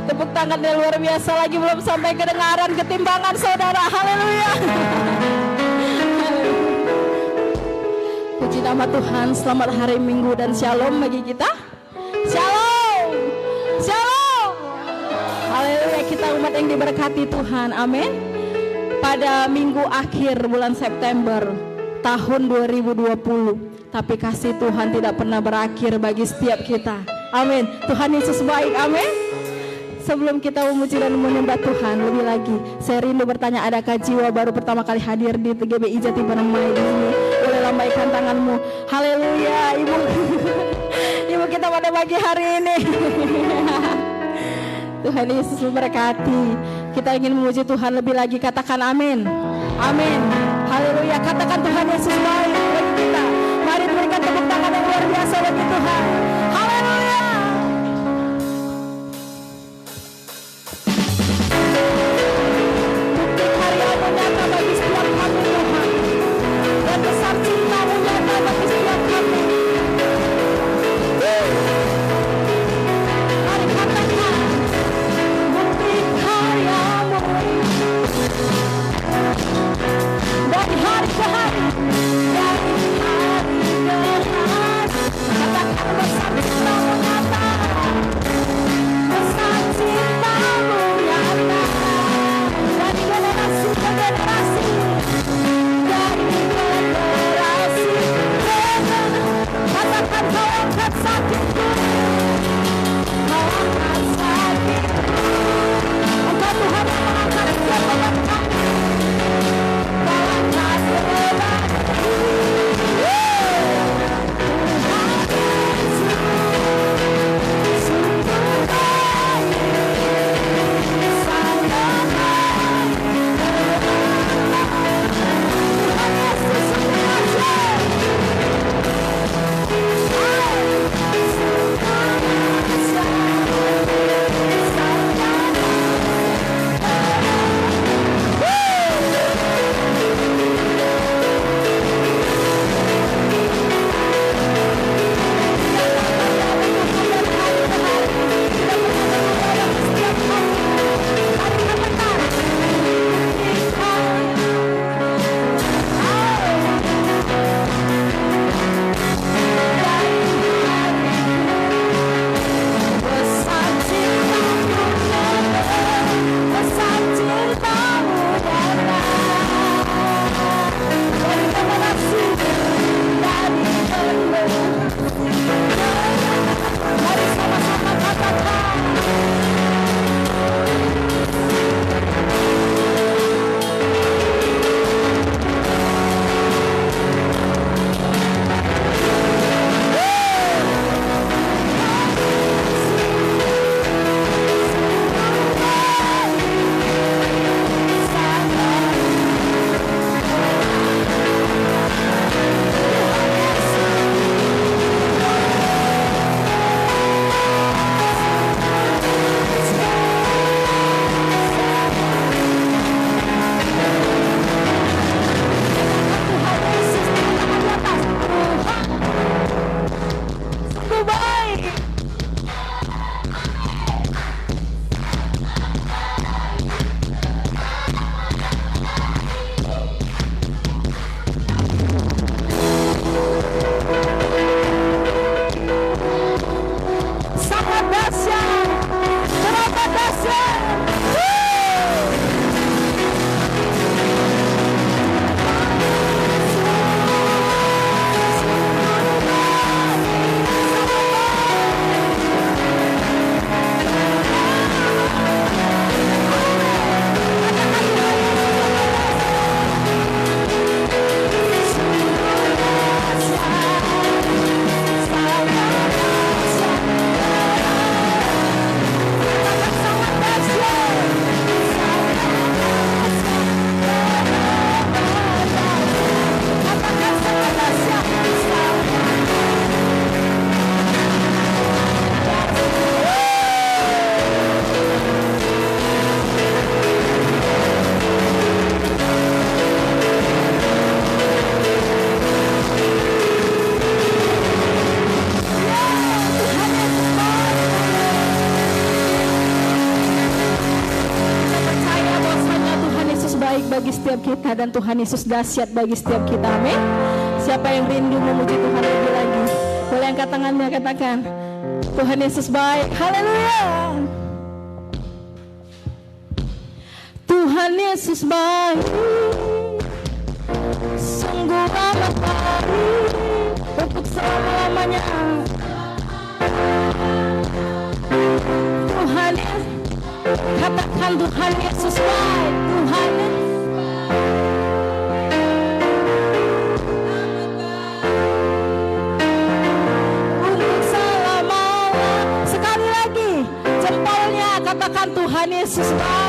Tepuk tangan yang luar biasa lagi, belum sampai kedengaran ketimbangan saudara. Haleluya. Puji nama Tuhan. Selamat hari Minggu dan shalom bagi kita. Shalom. Shalom. Haleluya, kita umat yang diberkati Tuhan. Amin. Pada minggu akhir bulan September tahun 2020, tapi kasih Tuhan tidak pernah berakhir bagi setiap kita. Amin. Tuhan Yesus baik. Amin. Sebelum kita memuji dan menyembah Tuhan lebih lagi, saya rindu bertanya, adakah jiwa baru pertama kali hadir di TGBI Jati Benemai di sini? Boleh lambaikan tanganmu. Haleluya, Ibu. Ibu kita pada pagi hari ini. Tuhan Yesus memberkati. Kita ingin memuji Tuhan lebih lagi, katakan amin. Amin. Haleluya, katakan Tuhan Yesus baik bagi kita. Mari berikan tepuk tangan yang luar biasa bagi Tuhan. Haleluya. Bukti karya-Mu nyata bagi setiap kami Tuhan, dan besar cinta-Mu nyata bagi setiap kami. Mari katakan bukti karya-Mu dari hari ke hari. bagi setiap kita dan Tuhan Yesus dahsyat bagi setiap kita. Amin. Siapa yang rindu memuji Tuhan lebih lagi, boleh angkat tangannya, katakan Tuhan Yesus baik. Haleluya. Tuhan Yesus baik, sungguh amat baik untuk selama-lamanya. Tuhan Yesus, katakan Tuhan Yesus baik. Tuhan Yesus untuk selama-lamanya. Sekali lagi jempolnya, katakan Tuhan Yesus baik.